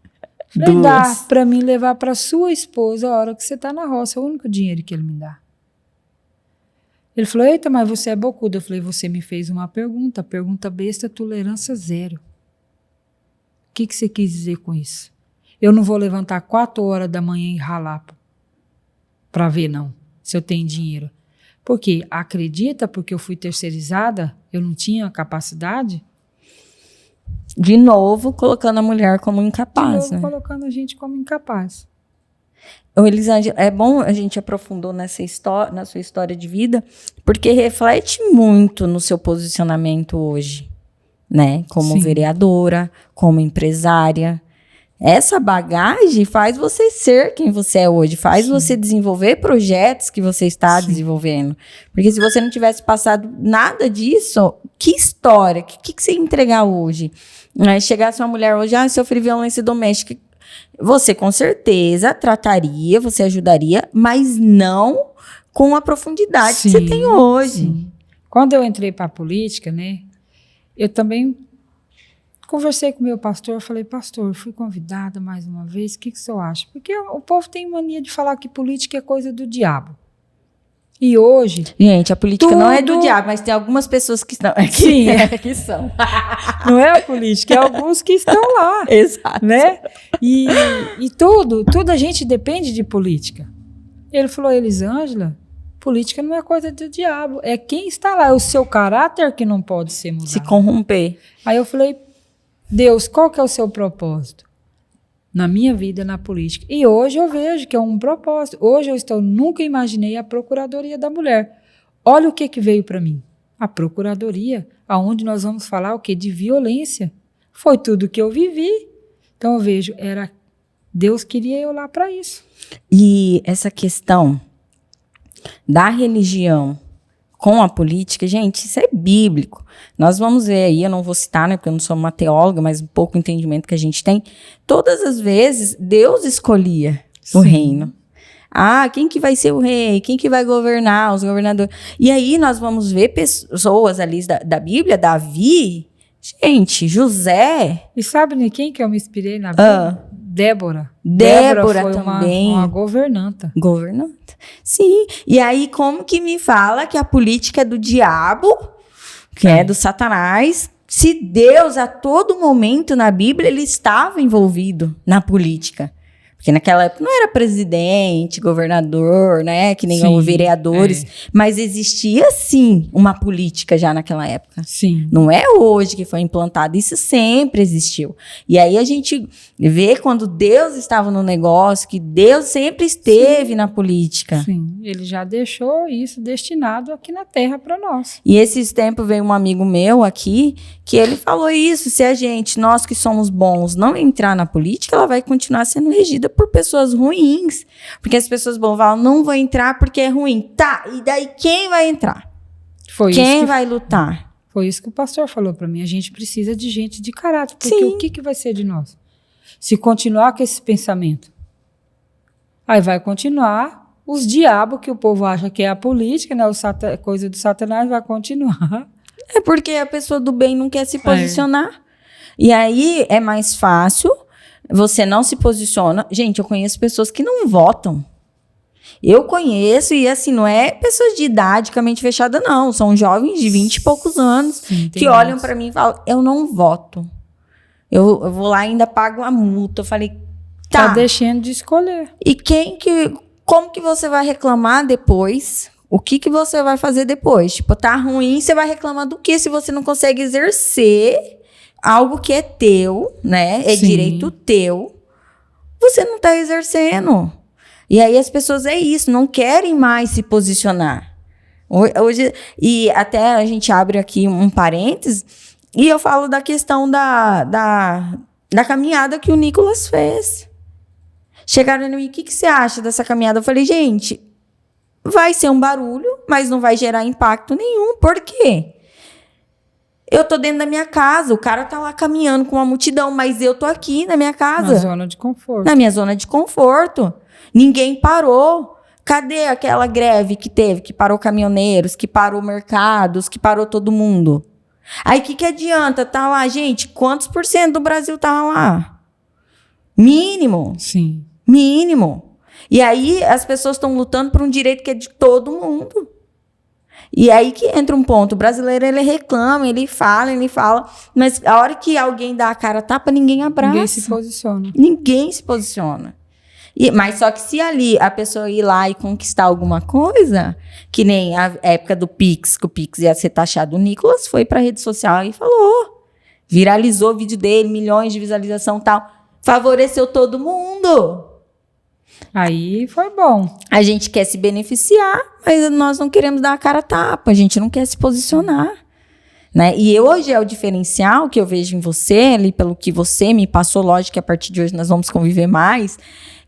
Falei, dá para mim levar para sua esposa a hora que você está na roça, é o único dinheiro que ele me dá. Ele falou, eita, mas você é bocuda. Eu falei, você me fez uma pergunta besta, tolerância 0. O que você quis dizer com isso? Eu não vou levantar 4 horas da manhã e ralar para ver, não, se eu tenho dinheiro. Porque acredita, porque eu fui terceirizada, eu não tinha capacidade? De novo, colocando a mulher como De incapaz, novo, né? colocando a gente como incapaz. Ô, Elisângela, é bom a gente aprofundou na sua história de vida, porque reflete muito no seu posicionamento hoje, né? Como Sim. vereadora, como empresária. Essa bagagem faz você ser quem você é hoje, faz Sim. você desenvolver projetos que você está Sim. desenvolvendo. Porque se você não tivesse passado nada disso, que história, que você ia entregar hoje? Chegasse uma mulher hoje, sofri violência doméstica, você com certeza trataria, você ajudaria, mas não com a profundidade que você tem hoje. Sim. Quando eu entrei para a política, né, eu também conversei com o meu pastor, falei, pastor, fui convidada mais uma vez, o que o senhor acha? Porque o povo tem mania de falar que política é coisa do diabo. E hoje... Gente, a política não é do tudo- diabo, mas tem algumas pessoas que estão... Sim. que são. Não é a política, é alguns que estão lá. Exato. Né? E tudo a gente depende de política. Ele falou, Elisângela, política não é coisa do diabo, é quem está lá, é o seu caráter que não pode ser mudado. Se corromper. Aí eu falei, Deus, qual que é o seu propósito? Na minha vida, na política. E hoje eu vejo que é um propósito. Hoje eu nunca imaginei a Procuradoria da Mulher. Olha o que veio para mim. A Procuradoria, aonde nós vamos falar o quê? De violência. Foi tudo que eu vivi. Então eu vejo, Deus queria eu lá para isso. E essa questão da religião com a política, gente, isso é bíblico. Nós vamos ver aí, eu não vou citar, né, porque eu não sou uma teóloga, mas um pouco o entendimento que a gente tem. Todas as vezes, Deus escolhia o reino. Quem que vai ser o rei? Quem que vai governar? Os governadores. E aí nós vamos ver pessoas ali da Bíblia, Davi, gente, José. E sabe de quem que eu me inspirei na Bíblia? Débora. Débora foi também. uma governanta. Governanta. Sim. E aí, como que me fala que a política é do diabo, que é do Satanás, se Deus, a todo momento na Bíblia, ele estava envolvido na política? Porque naquela época não era presidente, governador, né? Que nem os vereadores. Mas existia, sim, uma política já naquela época. Sim. Não é hoje que foi implantado. Isso sempre existiu. E aí a gente vê quando Deus estava no negócio, que Deus sempre esteve na política. Sim. Ele já deixou isso destinado aqui na Terra para nós. E esses tempos veio um amigo meu aqui, que ele falou isso. Se a gente, nós que somos bons, não entrar na política, ela vai continuar sendo regida por pessoas ruins. Porque as pessoas boas falam, não vou entrar porque é ruim. Tá, e daí quem vai entrar? Quem vai lutar? Foi isso que o pastor falou para mim. A gente precisa de gente de caráter. Porque Sim. o que vai ser de nós? Se continuar com esse pensamento, aí vai continuar os diabos que o povo acha que é a política, né? Coisa do Satanás vai continuar. É porque a pessoa do bem não quer se posicionar. E aí é mais fácil, você não se posiciona. Gente, eu conheço pessoas que não votam. Eu conheço, e assim, não é pessoas de idade com a mente fechada, não. São jovens de 20 e poucos anos que olham para mim e falam, eu não voto. Eu vou lá e ainda pago uma multa. Eu falei, tá. Tá deixando de escolher. E como que você vai reclamar depois? O que você vai fazer depois? Tipo, tá ruim, você vai reclamar do quê se você não consegue exercer algo que é teu, né? É Sim. direito teu. Você não tá exercendo. E aí as pessoas não querem mais se posicionar. Hoje, e até a gente abre aqui um parênteses, e eu falo da questão da caminhada que o Nicolas fez. Chegaram em mim, o que você acha dessa caminhada? Eu falei, gente, vai ser um barulho, mas não vai gerar impacto nenhum. Por quê? Eu tô dentro da minha casa, o cara tá lá caminhando com uma multidão, mas eu tô aqui na minha casa. Na zona de conforto. Na minha zona de conforto. Ninguém parou. Cadê aquela greve que teve, que parou caminhoneiros, que parou mercados, que parou todo mundo? Aí o que adianta? Tá lá, gente, quantos por cento do Brasil tá lá? Mínimo. Sim. Mínimo. E aí as pessoas estão lutando por um direito que é de todo mundo. E aí que entra um ponto. O brasileiro, ele reclama, ele fala, mas a hora que alguém dá a cara a tapa, ninguém abraça. Ninguém se posiciona. Ninguém se posiciona. Mas só que se ali a pessoa ir lá e conquistar alguma coisa, que nem a época do Pix, que o Pix ia ser taxado, o Nicolas foi pra rede social e falou, viralizou o vídeo dele, milhões de visualização e tal, favoreceu todo mundo. Aí foi bom. A gente quer se beneficiar, mas nós não queremos dar a cara a tapa, a gente não quer se posicionar. Né? E hoje é o diferencial que eu vejo em você, ali pelo que você me passou, lógico que a partir de hoje nós vamos conviver mais,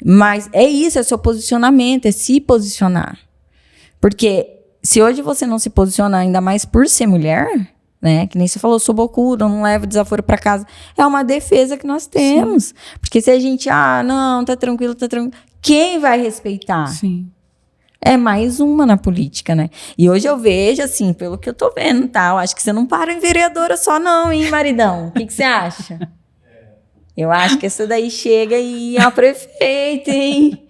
mas é isso, é seu posicionamento, é se posicionar. Porque se hoje você não se posiciona ainda mais por ser mulher, né? Que nem você falou, sou bocuda, não levo desaforo para casa, é uma defesa que nós temos. Sim. Porque se a gente, não, tá tranquilo, quem vai respeitar? Sim. É mais uma na política, né? E hoje eu vejo, assim, pelo que eu tô vendo, tá? Eu acho que você não para em vereadora só não, hein, maridão? O que você acha? Eu acho que essa daí chega e é a prefeita, hein?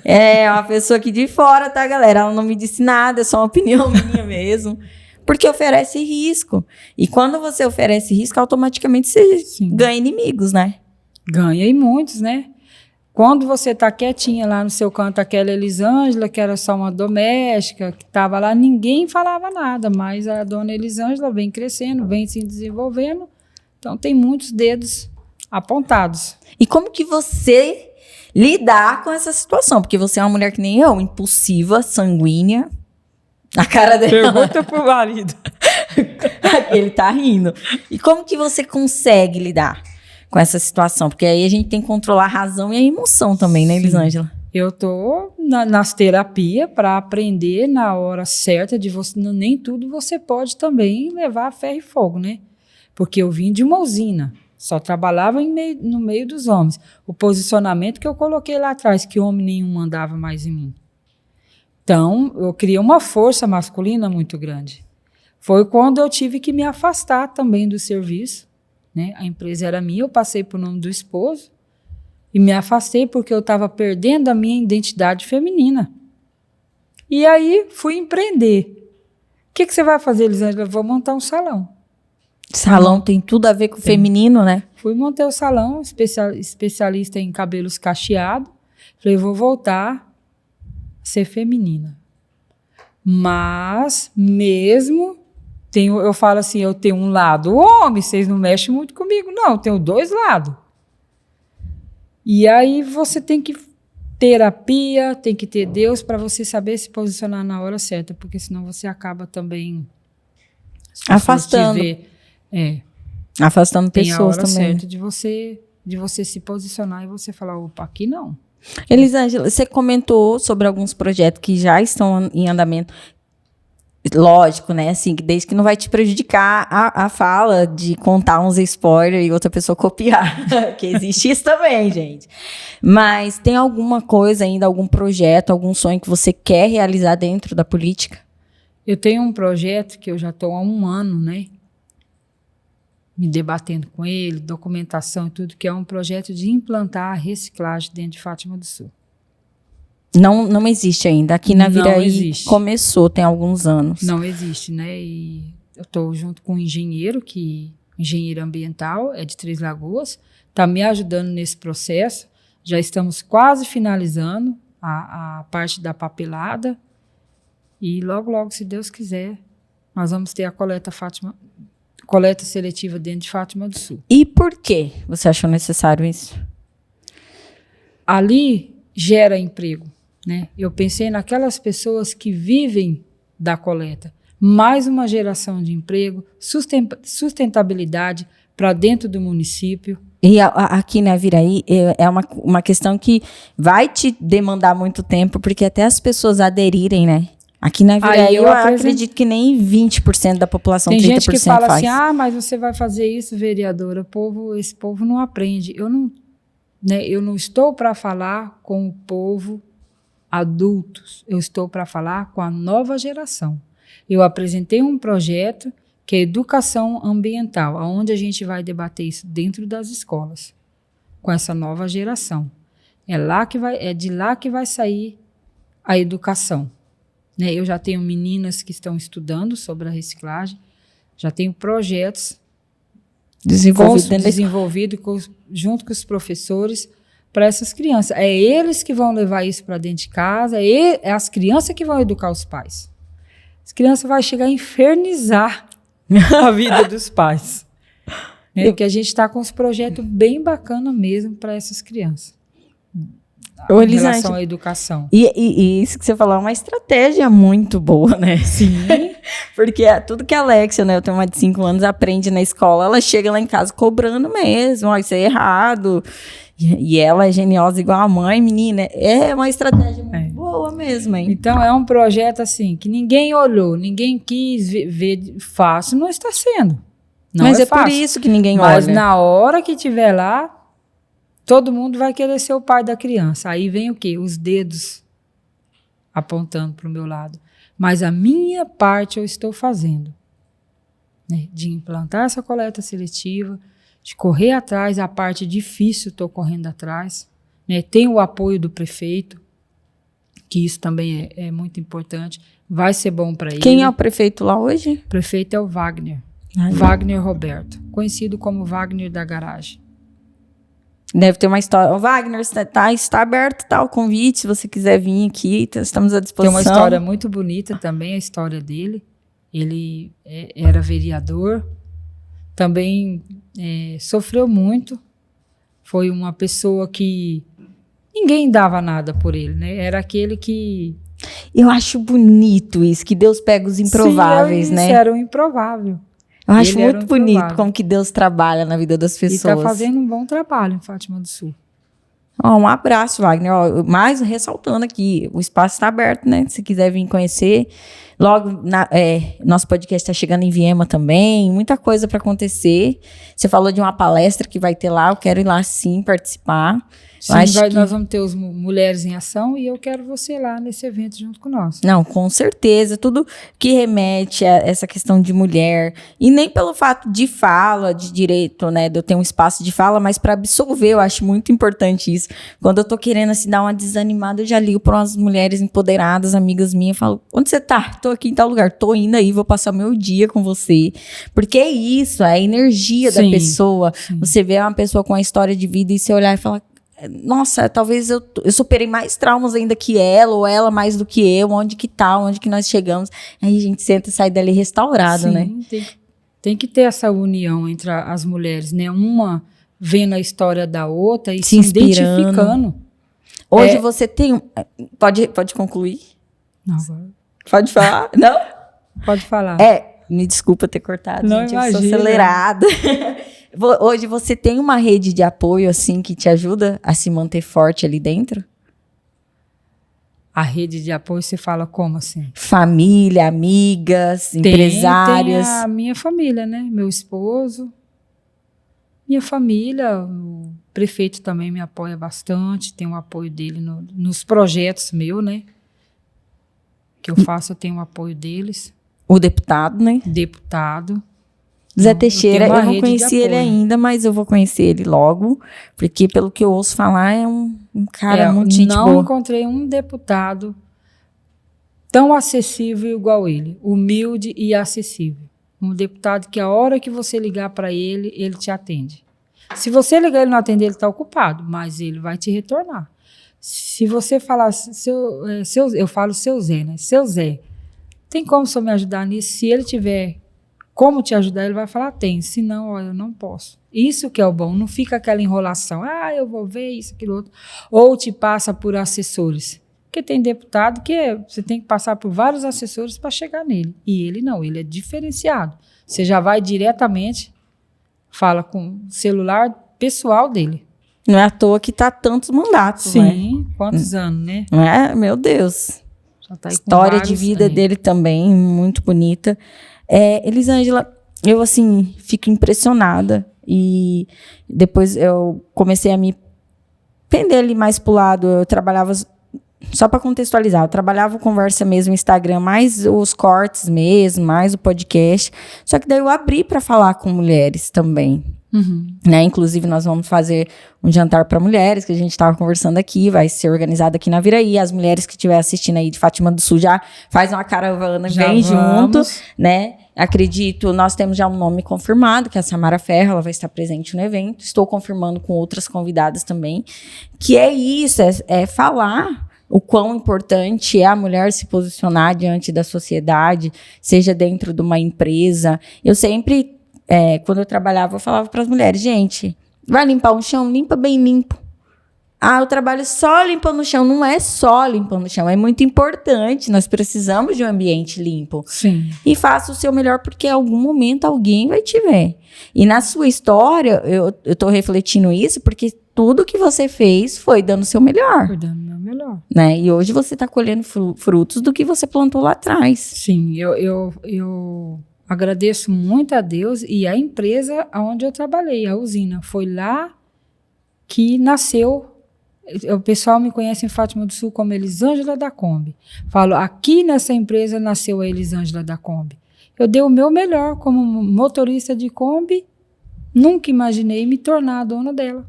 É uma pessoa aqui de fora, tá, galera? Ela não me disse nada, é só uma opinião minha mesmo. Porque oferece risco. E quando você oferece risco, automaticamente você ganha inimigos, né? Ganha e muitos, né? Quando você tá quietinha lá no seu canto, aquela Elisângela, que era só uma doméstica, que estava lá, ninguém falava nada, mas a dona Elisângela vem crescendo, vem se desenvolvendo, então tem muitos dedos apontados. E como que você lidar com essa situação? Porque você é uma mulher que nem eu, impulsiva, sanguínea, a cara dela... Pergunta pro marido. Ele tá rindo. E como que você consegue lidar com essa situação? Porque aí a gente tem que controlar a razão e a emoção também, né, Elisângela? Eu tô nas terapias para aprender na hora certa de você. Nem tudo você pode também levar a ferro e fogo, né? Porque eu vim de uma usina, só trabalhava no meio dos homens. O posicionamento que eu coloquei lá atrás, que homem nenhum mandava mais em mim. Então, eu criei uma força masculina muito grande. Foi quando eu tive que me afastar também do serviço. Né? A empresa era minha, eu passei por nome do esposo e me afastei porque eu estava perdendo a minha identidade feminina. E aí fui empreender. O que você vai fazer, Elisângela? Vou montar um salão. Salão tem tudo a ver com o feminino, né? Fui montar o salão, especialista em cabelos cacheados. Falei, vou voltar a ser feminina. Mas mesmo... eu falo assim, eu tenho um lado homem, vocês não mexem muito comigo, não, eu tenho dois lados. E aí você tem que terapia, tem que ter Deus para você saber se posicionar na hora certa, porque senão você acaba também afastando. Afastando pessoas também. Tem a hora certa de você se posicionar e você falar, opa, aqui não. Elisângela, você comentou sobre alguns projetos que já estão em andamento. Lógico, né? Assim, desde que não vai te prejudicar a fala de contar uns spoilers e outra pessoa copiar. Que existe isso também, gente. Mas tem alguma coisa ainda, algum projeto, algum sonho que você quer realizar dentro da política? Eu tenho um projeto que eu já estou há 1 ano, né? Me debatendo com ele, documentação e tudo, que é um projeto de implantar a reciclagem dentro de Fátima do Sul. Não existe ainda. Aqui na Viraí começou, tem alguns anos. Não existe, né? E eu estou junto com um engenheiro ambiental, é de Três Lagoas, está me ajudando nesse processo. Já estamos quase finalizando a parte da papelada. E logo, logo, se Deus quiser, nós vamos ter a coleta seletiva dentro de Fátima do Sul. E por que você achou necessário isso? Ali gera emprego. Né? Eu pensei naquelas pessoas que vivem da coleta. Mais uma geração de emprego, sustentabilidade para dentro do município. E aqui na Viraí é uma questão que vai te demandar muito tempo, porque até as pessoas aderirem, né? Aqui na Viraí eu acredito que nem 20% da população, 30% faz. Tem gente que fala assim, mas você vai fazer isso, vereadora, esse povo não aprende. Eu não estou para falar com o povo adultos, eu estou para falar com a nova geração. Eu apresentei um projeto que é educação ambiental, onde a gente vai debater isso dentro das escolas, com essa nova geração. É de lá que vai sair a educação. Né? Eu já tenho meninas que estão estudando sobre a reciclagem, já tenho projetos desenvolvidos junto com os professores para essas crianças. É eles que vão levar isso para dentro de casa, é as crianças que vão educar os pais. As crianças vão chegar a infernizar a vida dos pais. Né? Porque a gente está com uns projetos bem bacanas mesmo para essas crianças. Em relação à educação. E isso que você falou é uma estratégia muito boa, né? Sim. Porque tudo que a Alexia, né, eu tenho uma de 5 anos, aprende na escola, ela chega lá em casa cobrando mesmo, ó, isso é errado. E ela é geniosa igual a mãe, menina. É uma estratégia muito boa mesmo, hein? Então, é um projeto assim, que ninguém olhou, ninguém quis ver fácil, não está sendo. Não Mas é fácil. por isso que ninguém olha. Mas na hora que estiver lá, todo mundo vai querer ser o pai da criança. Aí vem o quê? Os dedos apontando para o meu lado. Mas a minha parte eu estou fazendo. Né? De implantar essa coleta seletiva, de correr atrás, a parte difícil estou correndo atrás. Né? Tem o apoio do prefeito, que isso também é muito importante. Vai ser bom para ele. Quem é o prefeito lá hoje? O prefeito é o Wagner. Wagner Roberto, conhecido como Wagner da Garagem. Deve ter uma história. O Wagner, está aberto o convite, se você quiser vir aqui, estamos à disposição. Tem uma história muito bonita também, a história dele. Ele era vereador, também sofreu muito. Foi uma pessoa que ninguém dava nada por ele, né? Era aquele que... Eu acho bonito isso, que Deus pega os improváveis, Sim, né? Isso era o improvável. Eu acho muito bonito como que Deus trabalha na vida das pessoas. E está fazendo um bom trabalho em Fátima do Sul. Um abraço, Wagner. Mais ressaltando aqui, o espaço está aberto, né? Se quiser vir conhecer. Logo, nosso podcast está chegando em Viema também. Muita coisa para acontecer. Você falou de uma palestra que vai ter lá. Eu quero ir lá, sim, participar. Sim, nós vamos ter os Mulheres em Ação e eu quero você lá nesse evento junto com nós. Não, com certeza. Tudo que remete a essa questão de mulher. E nem pelo fato de fala, de direito, né? De eu ter um espaço de fala, mas para absolver, eu acho muito importante isso. Quando eu tô querendo, assim, dar uma desanimada, eu já ligo para umas mulheres empoderadas, amigas minhas, e falo, onde você tá? Tô aqui em tal lugar. Tô indo aí, vou passar meu dia com você. Porque é isso, é a energia da pessoa. Sim. Você vê uma pessoa com uma história de vida e você olhar e falar, nossa, talvez eu superei mais traumas ainda que ela, ou ela mais do que eu, onde que nós chegamos. Aí a gente senta e sai dali restaurado, sim, né? Tem que ter essa união entre as mulheres, né? Uma vendo a história da outra e se identificando. Hoje você tem... Pode concluir? Não. Pode falar? Não? Pode falar. Me desculpa ter cortado, não, gente, imagina. Eu sou acelerada. Hoje você tem uma rede de apoio, assim, que te ajuda a se manter forte ali dentro? A rede de apoio, você fala como, assim? Família, amigas, empresárias. Tem a minha família, né? Meu esposo, minha família, o prefeito também me apoia bastante, tem o apoio dele nos projetos meus, né? Que eu faço, eu tenho o apoio deles. O deputado, né? Deputado. Zé Teixeira, eu não conheci ele ainda, mas eu vou conhecer ele logo, porque pelo que eu ouço falar, é um cara muito gente boa. Não encontrei um deputado tão acessível igual ele, humilde e acessível. Um deputado que a hora que você ligar para ele, ele te atende. Se você ligar e ele não atender, ele está ocupado, mas ele vai te retornar. Se você falar, eu falo seu Zé, né? Seu Zé, tem como o senhor me ajudar nisso? Se ele tiver como te ajudar, ele vai falar, tem. Se não, eu não posso. Isso que é o bom. Não fica aquela enrolação. Eu vou ver isso, aquilo, outro. Ou te passa por assessores. Porque tem deputado que você tem que passar por vários assessores para chegar nele. E ele não, ele é diferenciado. Você já vai diretamente, fala com o celular pessoal dele. Não é à toa que tá tantos mandatos, sim, né? Sim, quantos anos, né? Não é? Meu Deus. Já tá aí história de vida dele também, muito bonita. Elisângela, eu assim, fico impressionada e depois eu comecei a me pender ali mais pro lado, eu trabalhava, só para contextualizar, eu trabalhava conversa mesmo no Instagram, mais os cortes mesmo, mais o podcast, só que daí eu abri para falar com mulheres também, Né? Inclusive, nós vamos fazer um jantar para mulheres, que a gente estava conversando aqui, vai ser organizado aqui na Viraí. As mulheres que estiverem assistindo aí de Fátima do Sul já faz uma caravana, vem junto, né? Acredito, nós temos já um nome confirmado, que é a Samara Ferro, ela vai estar presente no evento. Estou confirmando com outras convidadas também, que é isso, é falar o quão importante é a mulher se posicionar diante da sociedade, seja dentro de uma empresa. Eu sempre... quando eu trabalhava, eu falava para as mulheres, gente, vai limpar um chão? Limpa bem limpo. Eu trabalho só limpando o chão. Não é só limpando o chão, é muito importante. Nós precisamos de um ambiente limpo. Sim. E faça o seu melhor, porque em algum momento alguém vai te ver. E na sua história, eu tô refletindo isso, porque tudo que você fez foi dando o seu melhor. Foi dando o meu melhor. Né? E hoje você está colhendo frutos do que você plantou lá atrás. Sim, eu agradeço muito a Deus e a empresa onde eu trabalhei, a usina. Foi lá que nasceu. O pessoal me conhece em Fátima do Sul como Elisângela da Kombi. Falo, aqui nessa empresa nasceu a Elisângela da Kombi. Eu dei o meu melhor como motorista de Kombi. Nunca imaginei me tornar a dona dela.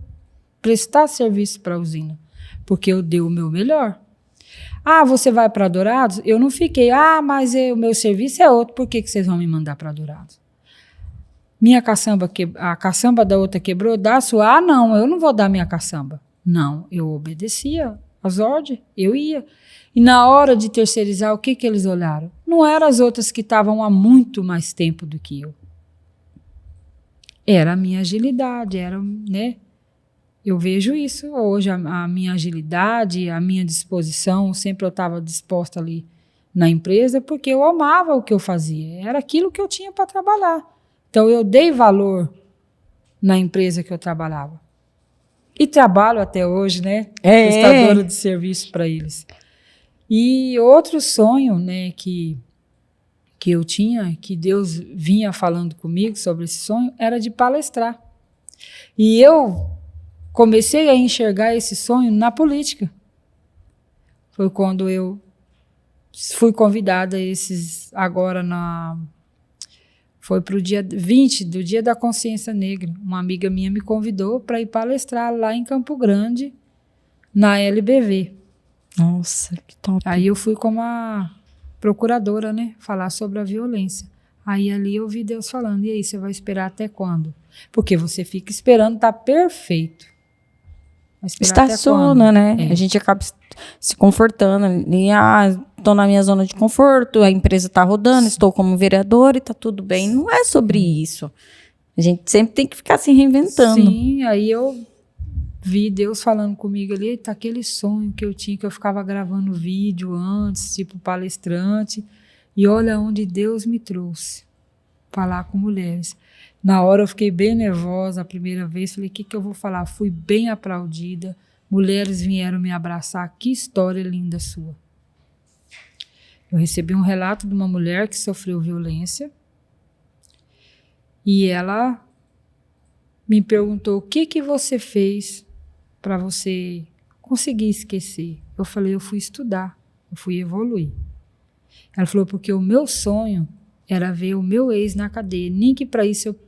Prestar serviço para a usina. Porque eu dei o meu melhor. Você vai para Dourados? Eu não fiquei. Mas o meu serviço é outro. Por que vocês vão me mandar para Dourados? A caçamba da outra quebrou, dá a sua. Não, eu não vou dar minha caçamba. Não, eu obedecia às ordens, eu ia. E na hora de terceirizar, o que eles olharam? Não eram as outras que estavam há muito mais tempo do que eu. Era a minha agilidade, né? Eu vejo isso hoje, a minha agilidade, a minha disposição, sempre eu estava disposta ali na empresa, porque eu amava o que eu fazia, era aquilo que eu tinha para trabalhar. Então, eu dei valor na empresa que eu trabalhava. E trabalho até hoje, né? Prestadora de serviço para eles. E outro sonho, né, que eu tinha, que Deus vinha falando comigo sobre esse sonho, era de palestrar. E eu comecei a enxergar esse sonho na política. Foi quando eu fui convidada foi para o dia 20, do Dia da Consciência Negra. Uma amiga minha me convidou para ir palestrar lá em Campo Grande, na LBV. Nossa, que top. Aí eu fui como a procuradora, né? Falar sobre a violência. Aí ali eu vi Deus falando, e aí, você vai esperar até quando? Porque você fica esperando, tá perfeito. Estaciona, né? A gente acaba se confortando. Estou na minha zona de conforto, a empresa está rodando, estou como vereadora e está tudo bem. Não é sobre isso. A gente sempre tem que ficar se reinventando. Sim, aí eu vi Deus falando comigo ali, tá aquele sonho que eu tinha, que eu ficava gravando vídeo antes, tipo palestrante, e olha onde Deus me trouxe, falar com mulheres. Na hora eu fiquei bem nervosa a primeira vez, falei, o que eu vou falar? Fui bem aplaudida, mulheres vieram me abraçar, que história linda sua. Eu recebi um relato de uma mulher que sofreu violência e ela me perguntou, o que você fez para você conseguir esquecer? Eu falei, eu fui estudar, eu fui evoluir. Ela falou, porque o meu sonho era ver o meu ex na cadeia, nem que para isso eu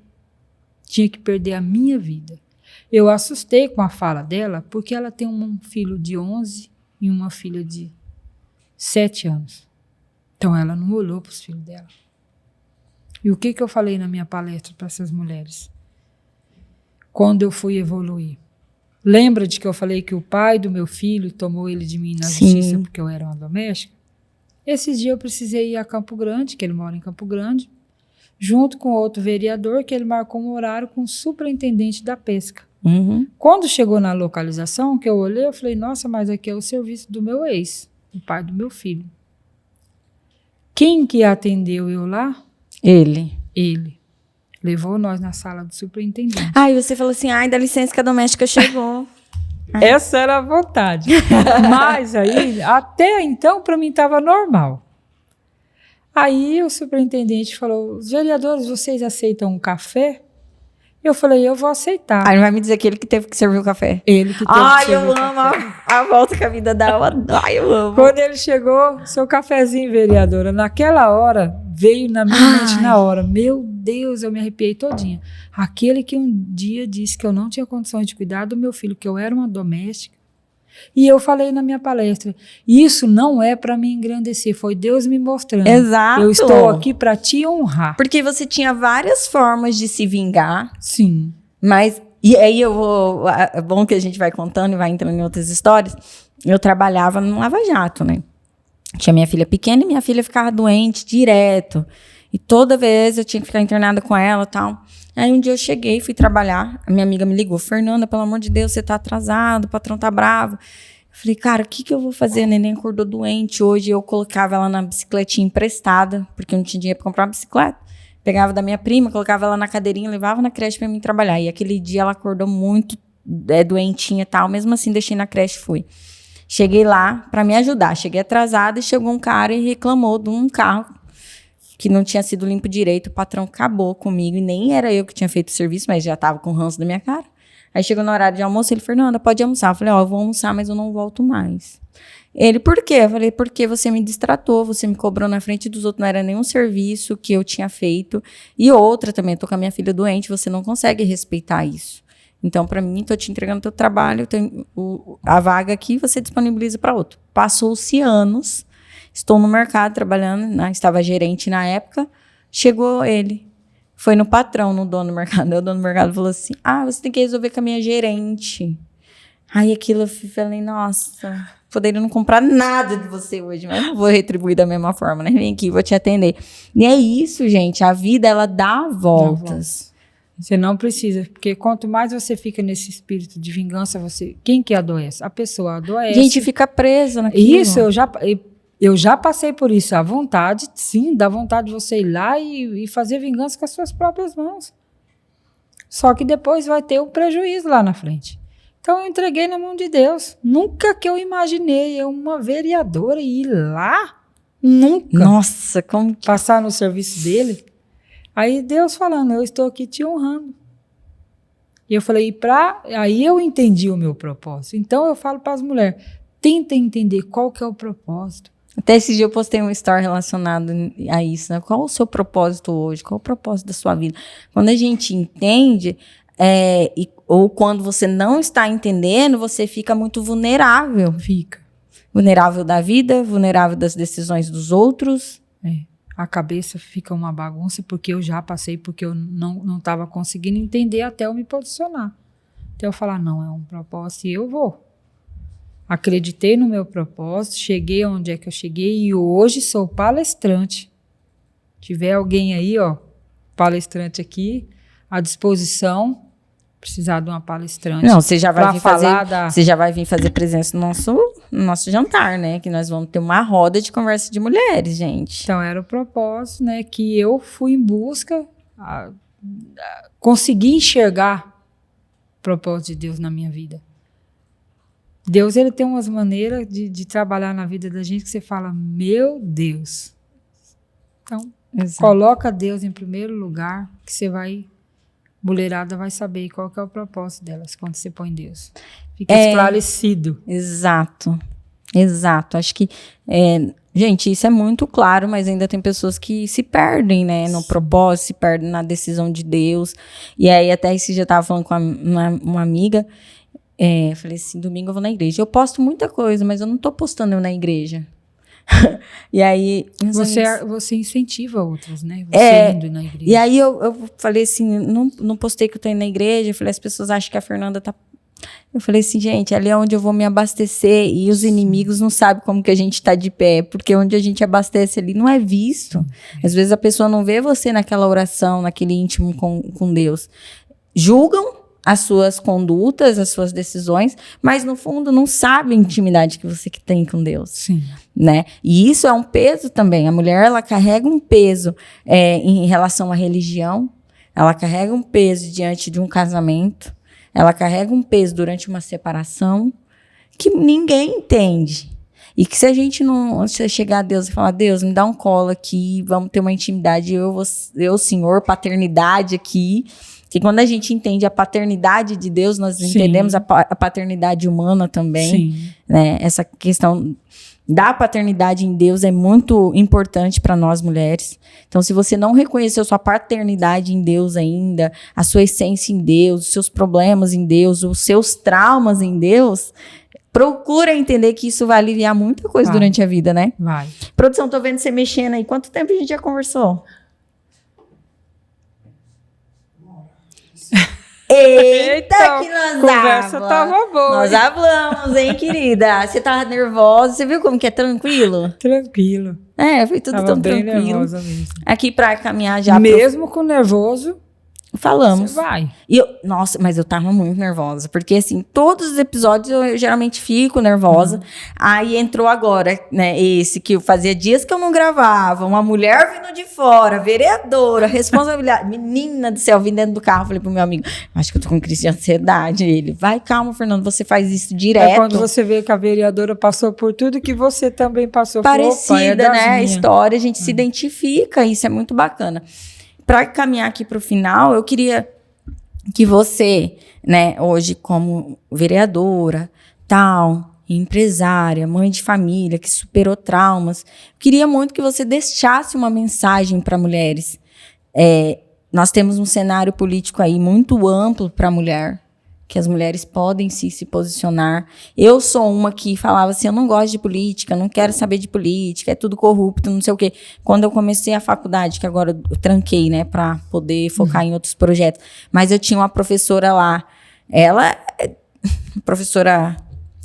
tinha que perder a minha vida. Eu assustei com a fala dela, porque ela tem um filho de 11 e uma filha de 7 anos. Então, ela não olhou para os filhos dela. E o que eu falei na minha palestra para essas mulheres? Quando eu fui evoluir. Lembra de que eu falei que o pai do meu filho tomou ele de mim na justiça porque eu era uma doméstica? Esses dias eu precisei ir a Campo Grande, que ele mora em Campo Grande, junto com outro vereador, que ele marcou um horário com o superintendente da pesca. Uhum. Quando chegou na localização, que eu olhei, eu falei, nossa, mas aqui é o serviço do meu ex, o pai do meu filho. Quem que atendeu eu lá? Ele. Ele. Levou nós na sala do superintendente. E você falou assim, dá licença que a doméstica chegou. Essa era a vontade. Mas aí, até então, para mim estava normal. Aí o superintendente falou, os vereadores, vocês aceitam um café? Eu falei, eu vou aceitar. Aí não vai me dizer que ele que teve que servir o café. Ele que teve Ai, que servir eu o amo café. a volta que a vida dá. Ai, eu amo. Quando ele chegou, seu cafezinho, vereadora, naquela hora, veio na minha mente na hora. Meu Deus, eu me arrepiei todinha. Aquele que um dia disse que eu não tinha condições de cuidar do meu filho, que eu era uma doméstica. E eu falei na minha palestra, isso não é para me engrandecer, foi Deus me mostrando. Exato. Eu estou aqui para te honrar. Porque você tinha várias formas de se vingar. Sim. Mas, e aí é bom que a gente vai contando e vai entrando em outras histórias. Eu trabalhava no Lava Jato, né? Tinha minha filha pequena e minha filha ficava doente direto. E toda vez eu tinha que ficar internada com ela e tal. Aí um dia eu cheguei, fui trabalhar, a minha amiga me ligou, Fernanda, pelo amor de Deus, você tá atrasado, o patrão tá bravo. Eu falei, cara, o que eu vou fazer? A neném acordou doente hoje, eu colocava ela na bicicletinha emprestada, porque eu não tinha dinheiro pra comprar uma bicicleta. Pegava da minha prima, colocava ela na cadeirinha, levava na creche pra mim trabalhar. E aquele dia ela acordou muito doentinha e tal, mesmo assim deixei na creche e fui. Cheguei lá pra me ajudar, cheguei atrasada e chegou um cara e reclamou de um carro que não tinha sido limpo direito, o patrão acabou comigo, e nem era eu que tinha feito o serviço, mas já tava com o ranço da minha cara. Aí chegou no horário de almoço, ele, Fernanda, pode almoçar. Eu falei, eu vou almoçar, mas eu não volto mais. Ele, por quê? Eu falei, porque você me distratou, você me cobrou na frente dos outros, não era nenhum serviço que eu tinha feito. E outra também, eu tô com a minha filha doente, você não consegue respeitar isso. Então, para mim, tô te entregando teu trabalho, a vaga aqui você disponibiliza para outro. Passou-se anos. Estou no mercado trabalhando, né? Estava gerente na época. Chegou ele. Foi no patrão, no dono do mercado. O dono do mercado falou assim, você tem que resolver com a minha gerente. Aí aquilo eu falei, nossa, poderia não comprar nada de você hoje, mas não vou retribuir da mesma forma, né? Vem aqui, vou te atender. E é isso, gente. A vida, ela dá voltas. Você não precisa, porque quanto mais você fica nesse espírito de vingança, quem que adoece? A pessoa adoece. Gente, fica presa naquilo. Isso, eu já passei por isso. A vontade, sim, dá vontade de você ir lá e fazer vingança com as suas próprias mãos. Só que depois vai ter um prejuízo lá na frente. Então eu entreguei na mão de Deus. Nunca que eu imaginei eu, uma vereadora, ir lá. Nunca. Nossa, como que... Passar no serviço dele. Aí Deus falando, eu estou aqui te honrando. E eu falei, aí eu entendi o meu propósito. Então eu falo para as mulheres, tenta entender qual que é o propósito. Até esse dia eu postei um story relacionado a isso, né? Qual o seu propósito hoje? Qual o propósito da sua vida? Quando a gente entende, ou quando você não está entendendo, você fica muito vulnerável. Fica. Vulnerável da vida, vulnerável das decisões dos outros. A cabeça fica uma bagunça, porque eu já passei, porque eu não estava conseguindo entender até eu me posicionar. Até eu falar, não, é um propósito e eu vou. Acreditei no meu propósito, cheguei onde é que eu cheguei e hoje sou palestrante. Tiver alguém aí, palestrante aqui, à disposição, precisar de uma palestrante. Não, você já vai vir falar você já vai vir fazer presença no nosso jantar, né? Que nós vamos ter uma roda de conversa de mulheres, gente. Então, era o propósito, né? Que eu fui em busca, consegui enxergar o propósito de Deus na minha vida. Deus, ele tem umas maneiras de trabalhar na vida da gente que você fala, meu Deus. Então, coloca Deus em primeiro lugar, que você vai, mulherada vai saber qual que é o propósito delas quando você põe Deus. Fica esclarecido. Exato. Acho que, gente, isso é muito claro, mas ainda tem pessoas que se perdem, né, no propósito, se perdem na decisão de Deus. E aí, até esse dia eu tava falando com uma amiga, falei assim, domingo eu vou na igreja. Eu posto muita coisa, mas eu não tô postando eu na igreja. E aí... Você incentiva outras, né? Você indo na igreja. E aí eu falei assim, não postei que eu tô indo na igreja. Eu falei, as pessoas acham que a Fernanda tá... Eu falei assim, gente, ali é onde eu vou me abastecer. E os inimigos não sabem como que a gente tá de pé. Porque onde a gente abastece ali não é visto. Às vezes a pessoa não vê você naquela oração, naquele íntimo com Deus. Julgam as suas condutas, as suas decisões, mas no fundo não sabe a intimidade que você tem com Deus. Sim. Né? E isso é um peso também. A mulher, ela carrega um peso em relação à religião, ela carrega um peso diante de um casamento, ela carrega um peso durante uma separação que ninguém entende. E que se a gente não chegar a Deus e falar, Deus, me dá um colo aqui, vamos ter uma intimidade, eu, Senhor, paternidade aqui. Porque quando a gente entende a paternidade de Deus, nós entendemos a paternidade humana também. Sim. Né? Essa questão da paternidade em Deus é muito importante para nós mulheres. Então, se você não reconheceu sua paternidade em Deus ainda, a sua essência em Deus, os seus problemas em Deus, os seus traumas em Deus, procura entender que isso vai aliviar muita coisa durante a vida, né? Vai. Produção, tô vendo você mexendo aí. Quanto tempo a gente já conversou? Eita, que nós conversa tava boa. Nós falamos, hein, querida? Você tava nervosa, você viu como que é tranquilo? Tranquilo. Foi tudo tava tão bem tranquilo. Nervosa mesmo. Aqui pra caminhar já. Mesmo com nervoso, falamos. você vai. Nossa, mas eu tava muito nervosa, porque assim, todos os episódios eu geralmente fico nervosa. Aí entrou agora, né, esse que fazia dias que eu não gravava, uma mulher vindo de fora, vereadora, responsabilidade, menina do céu, vindo dentro do carro, falei pro meu amigo, acho que eu tô com crise de ansiedade. Ele, vai, calma, Fernando, você faz isso direto. É quando você vê que a vereadora passou por tudo que você também passou. Parecida, né, a história, a gente se identifica, isso é muito bacana. Para caminhar aqui para o final, eu queria que você, né, hoje como vereadora, tal, empresária, mãe de família, que superou traumas, queria muito que você deixasse uma mensagem para mulheres. Nós temos um cenário político aí muito amplo para a mulher, que as mulheres podem se posicionar. Eu sou uma que falava assim, eu não gosto de política, não quero saber de política, é tudo corrupto, não sei o quê. Quando eu comecei a faculdade, que agora eu tranquei, né, para poder focar em outros projetos, mas eu tinha uma professora lá, professora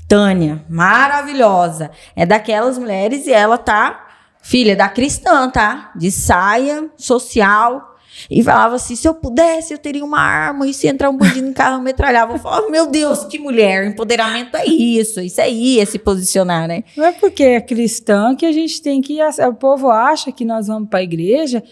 Tânia, maravilhosa, é daquelas mulheres e ela tá, filha da cristã, tá, de saia social. E falava assim, se eu pudesse, eu teria uma arma, e se entrar um bandido em carro, eu metralhava. Eu falava, meu Deus, que mulher, empoderamento é isso aí é se posicionar, né? Não é porque é cristã que a gente tem que... O povo acha que nós vamos para a igreja,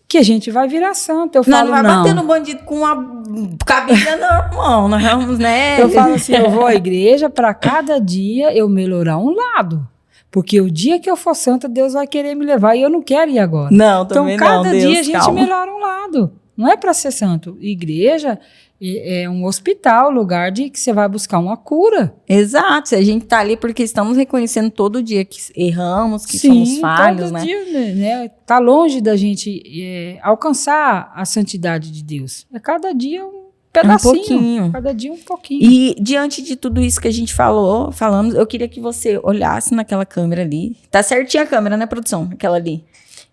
que a gente vai virar santo. Eu falo, não vai bater no bandido com uma cabida na mão, nós vamos, né? Eu falo assim, eu vou à igreja para cada dia eu melhorar um lado. Porque o dia que eu for santa, Deus vai querer me levar e eu não quero ir agora. Não, também não, Então, cada Deus, dia a gente calma. melhora um lado. Não é para ser santo. Igreja é um hospital, lugar de que você vai buscar uma cura. Exato. A gente tá ali porque estamos reconhecendo todo dia que erramos, que somos falhos, todo dia, né? Tá longe da gente alcançar a santidade de Deus. É cada dia um pedacinho. Um pouquinho. Cada dia um pouquinho. E diante de tudo isso que a gente falamos, eu queria que você olhasse naquela câmera ali. Tá certinha a câmera, né, produção? Aquela ali.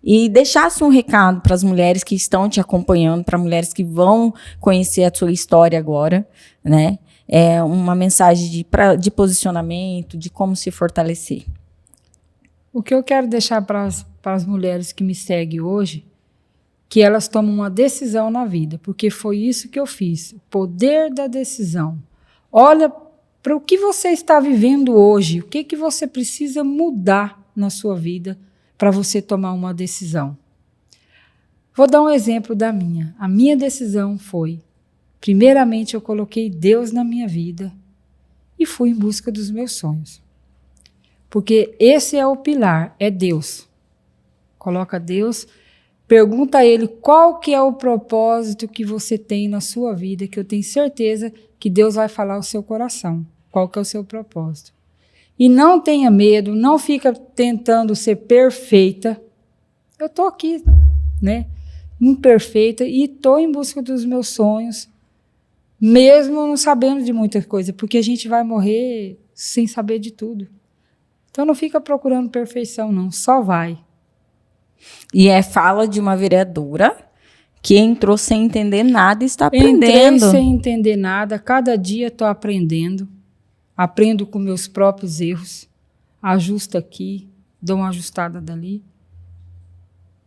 E deixasse um recado para as mulheres que estão te acompanhando, para mulheres que vão conhecer a sua história agora, né? Uma mensagem de posicionamento, de como se fortalecer. O que eu quero deixar para as mulheres que me seguem hoje, que elas tomam uma decisão na vida, porque foi isso que eu fiz, o poder da decisão. Olha para o que você está vivendo hoje, o que você precisa mudar na sua vida para você tomar uma decisão. Vou dar um exemplo da minha. A minha decisão foi, primeiramente eu coloquei Deus na minha vida e fui em busca dos meus sonhos. Porque esse é o pilar, é Deus. Coloca Deus. Pergunta a ele qual que é o propósito que você tem na sua vida, que eu tenho certeza que Deus vai falar ao seu coração. Qual que é o seu propósito? E não tenha medo, não fica tentando ser perfeita. Eu estou aqui, né? Imperfeita e estou em busca dos meus sonhos, mesmo não sabendo de muita coisa, porque a gente vai morrer sem saber de tudo. Então não fica procurando perfeição, não, só vai. E fala de uma vereadora que entrou sem entender nada e está aprendendo. Entrei sem entender nada, cada dia estou aprendendo. Aprendo com meus próprios erros, ajusto aqui, dou uma ajustada dali.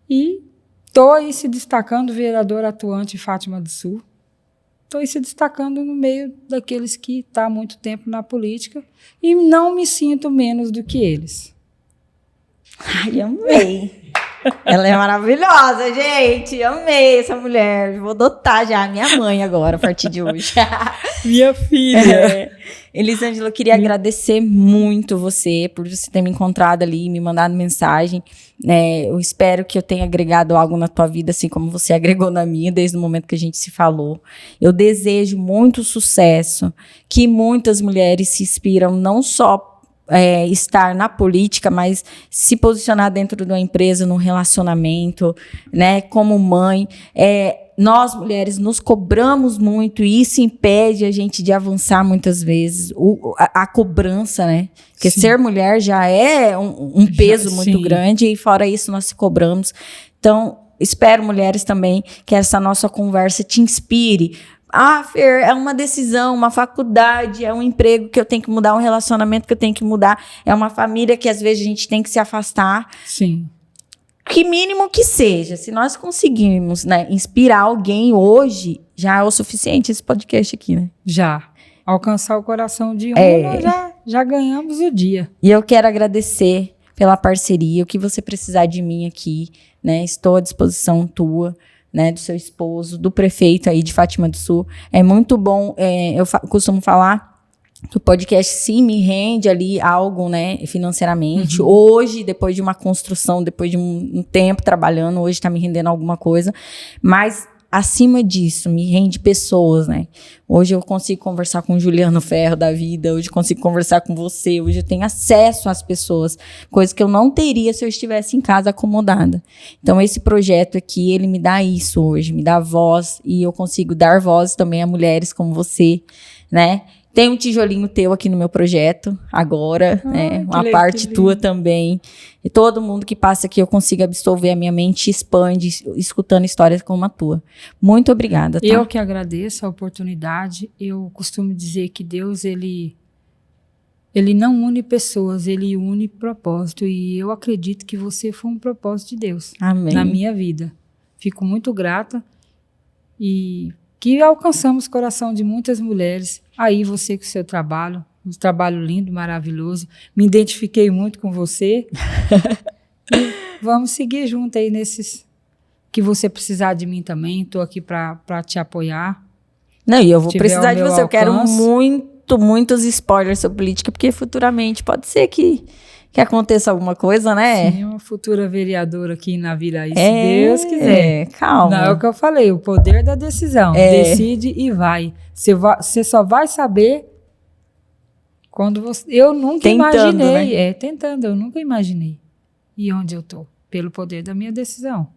E estou aí se destacando, vereadora atuante em Fátima do Sul. Estou aí se destacando no meio daqueles que estão há muito tempo na política e não me sinto menos do que eles. Ai, amei. Ela é maravilhosa, gente. Amei essa mulher. Vou adotar já a minha mãe agora, a partir de hoje. Minha filha. Elisângela, eu queria agradecer muito você por você ter me encontrado ali, me mandado mensagem. Eu espero que eu tenha agregado algo na tua vida, assim como você agregou na minha, desde o momento que a gente se falou. Eu desejo muito sucesso, que muitas mulheres se inspiram, não só estar na política, mas se posicionar dentro de uma empresa, num relacionamento, né, como mãe. Nós, mulheres, nos cobramos muito e isso impede a gente de avançar muitas vezes. A cobrança, né? Porque ser mulher já é um peso muito grande e fora isso nós se cobramos. Então, espero, mulheres, também que essa nossa conversa te inspire. Fer, é uma decisão, uma faculdade, é um emprego que eu tenho que mudar, um relacionamento que eu tenho que mudar, é uma família que às vezes a gente tem que se afastar. Sim. Que mínimo que seja, se nós conseguirmos, né, inspirar alguém hoje, já é o suficiente esse podcast aqui, né? Já. Alcançar o coração de nós já ganhamos o dia. E eu quero agradecer pela parceria, o que você precisar de mim aqui, né? Estou à disposição tua, né, do seu esposo, do prefeito aí de Fátima do Sul. É muito bom, eu costumo falar que o podcast sim me rende ali algo, né, financeiramente. Hoje, depois de uma construção, depois de um tempo trabalhando, hoje está me rendendo alguma coisa, mas acima disso, me rende pessoas, né? Hoje eu consigo conversar com o Juliano Ferro da vida, hoje eu consigo conversar com você, hoje eu tenho acesso às pessoas, coisa que eu não teria se eu estivesse em casa acomodada. Então esse projeto aqui, ele me dá isso hoje, me dá voz, e eu consigo dar voz também a mulheres como você, né? Tem um tijolinho teu aqui no meu projeto agora, né? Uma parte tua também. E todo mundo que passa aqui eu consigo absorver, a minha mente expande escutando histórias como a tua. Muito obrigada, tá? Eu que agradeço a oportunidade. Eu costumo dizer que Deus, ele não une pessoas, ele une propósito. E eu acredito que você foi um propósito de Deus. Amém. Na minha vida. Fico muito grata e que alcançamos o coração de muitas mulheres. Aí você com o seu trabalho, um trabalho lindo, maravilhoso. Me identifiquei muito com você. E vamos seguir junto aí nesses que você precisar de mim também. Estou aqui para te apoiar. Não, e eu vou precisar de você. Eu quero muitos spoilers sobre política, porque futuramente pode ser que aconteça alguma coisa, né? Sim, uma futura vereadora aqui na Viraí, se Deus quiser. Calma. Não, é o que eu falei, o poder da decisão. Decide e vai. Você só vai saber quando você... Eu nunca imaginei. Né? Tentando, eu nunca imaginei. E onde eu tô? Pelo poder da minha decisão.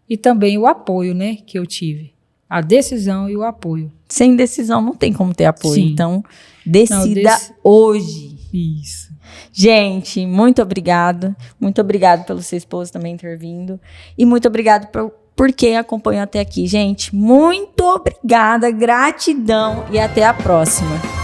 E também o apoio, né, que eu tive. A decisão e o apoio. Sem decisão não tem como ter apoio. Sim. Então, decida hoje. Isso. Gente, muito obrigada. Muito obrigado pelo seu esposo também ter vindo. E muito obrigado por quem acompanhou até aqui. Gente, muito obrigada, gratidão e até a próxima.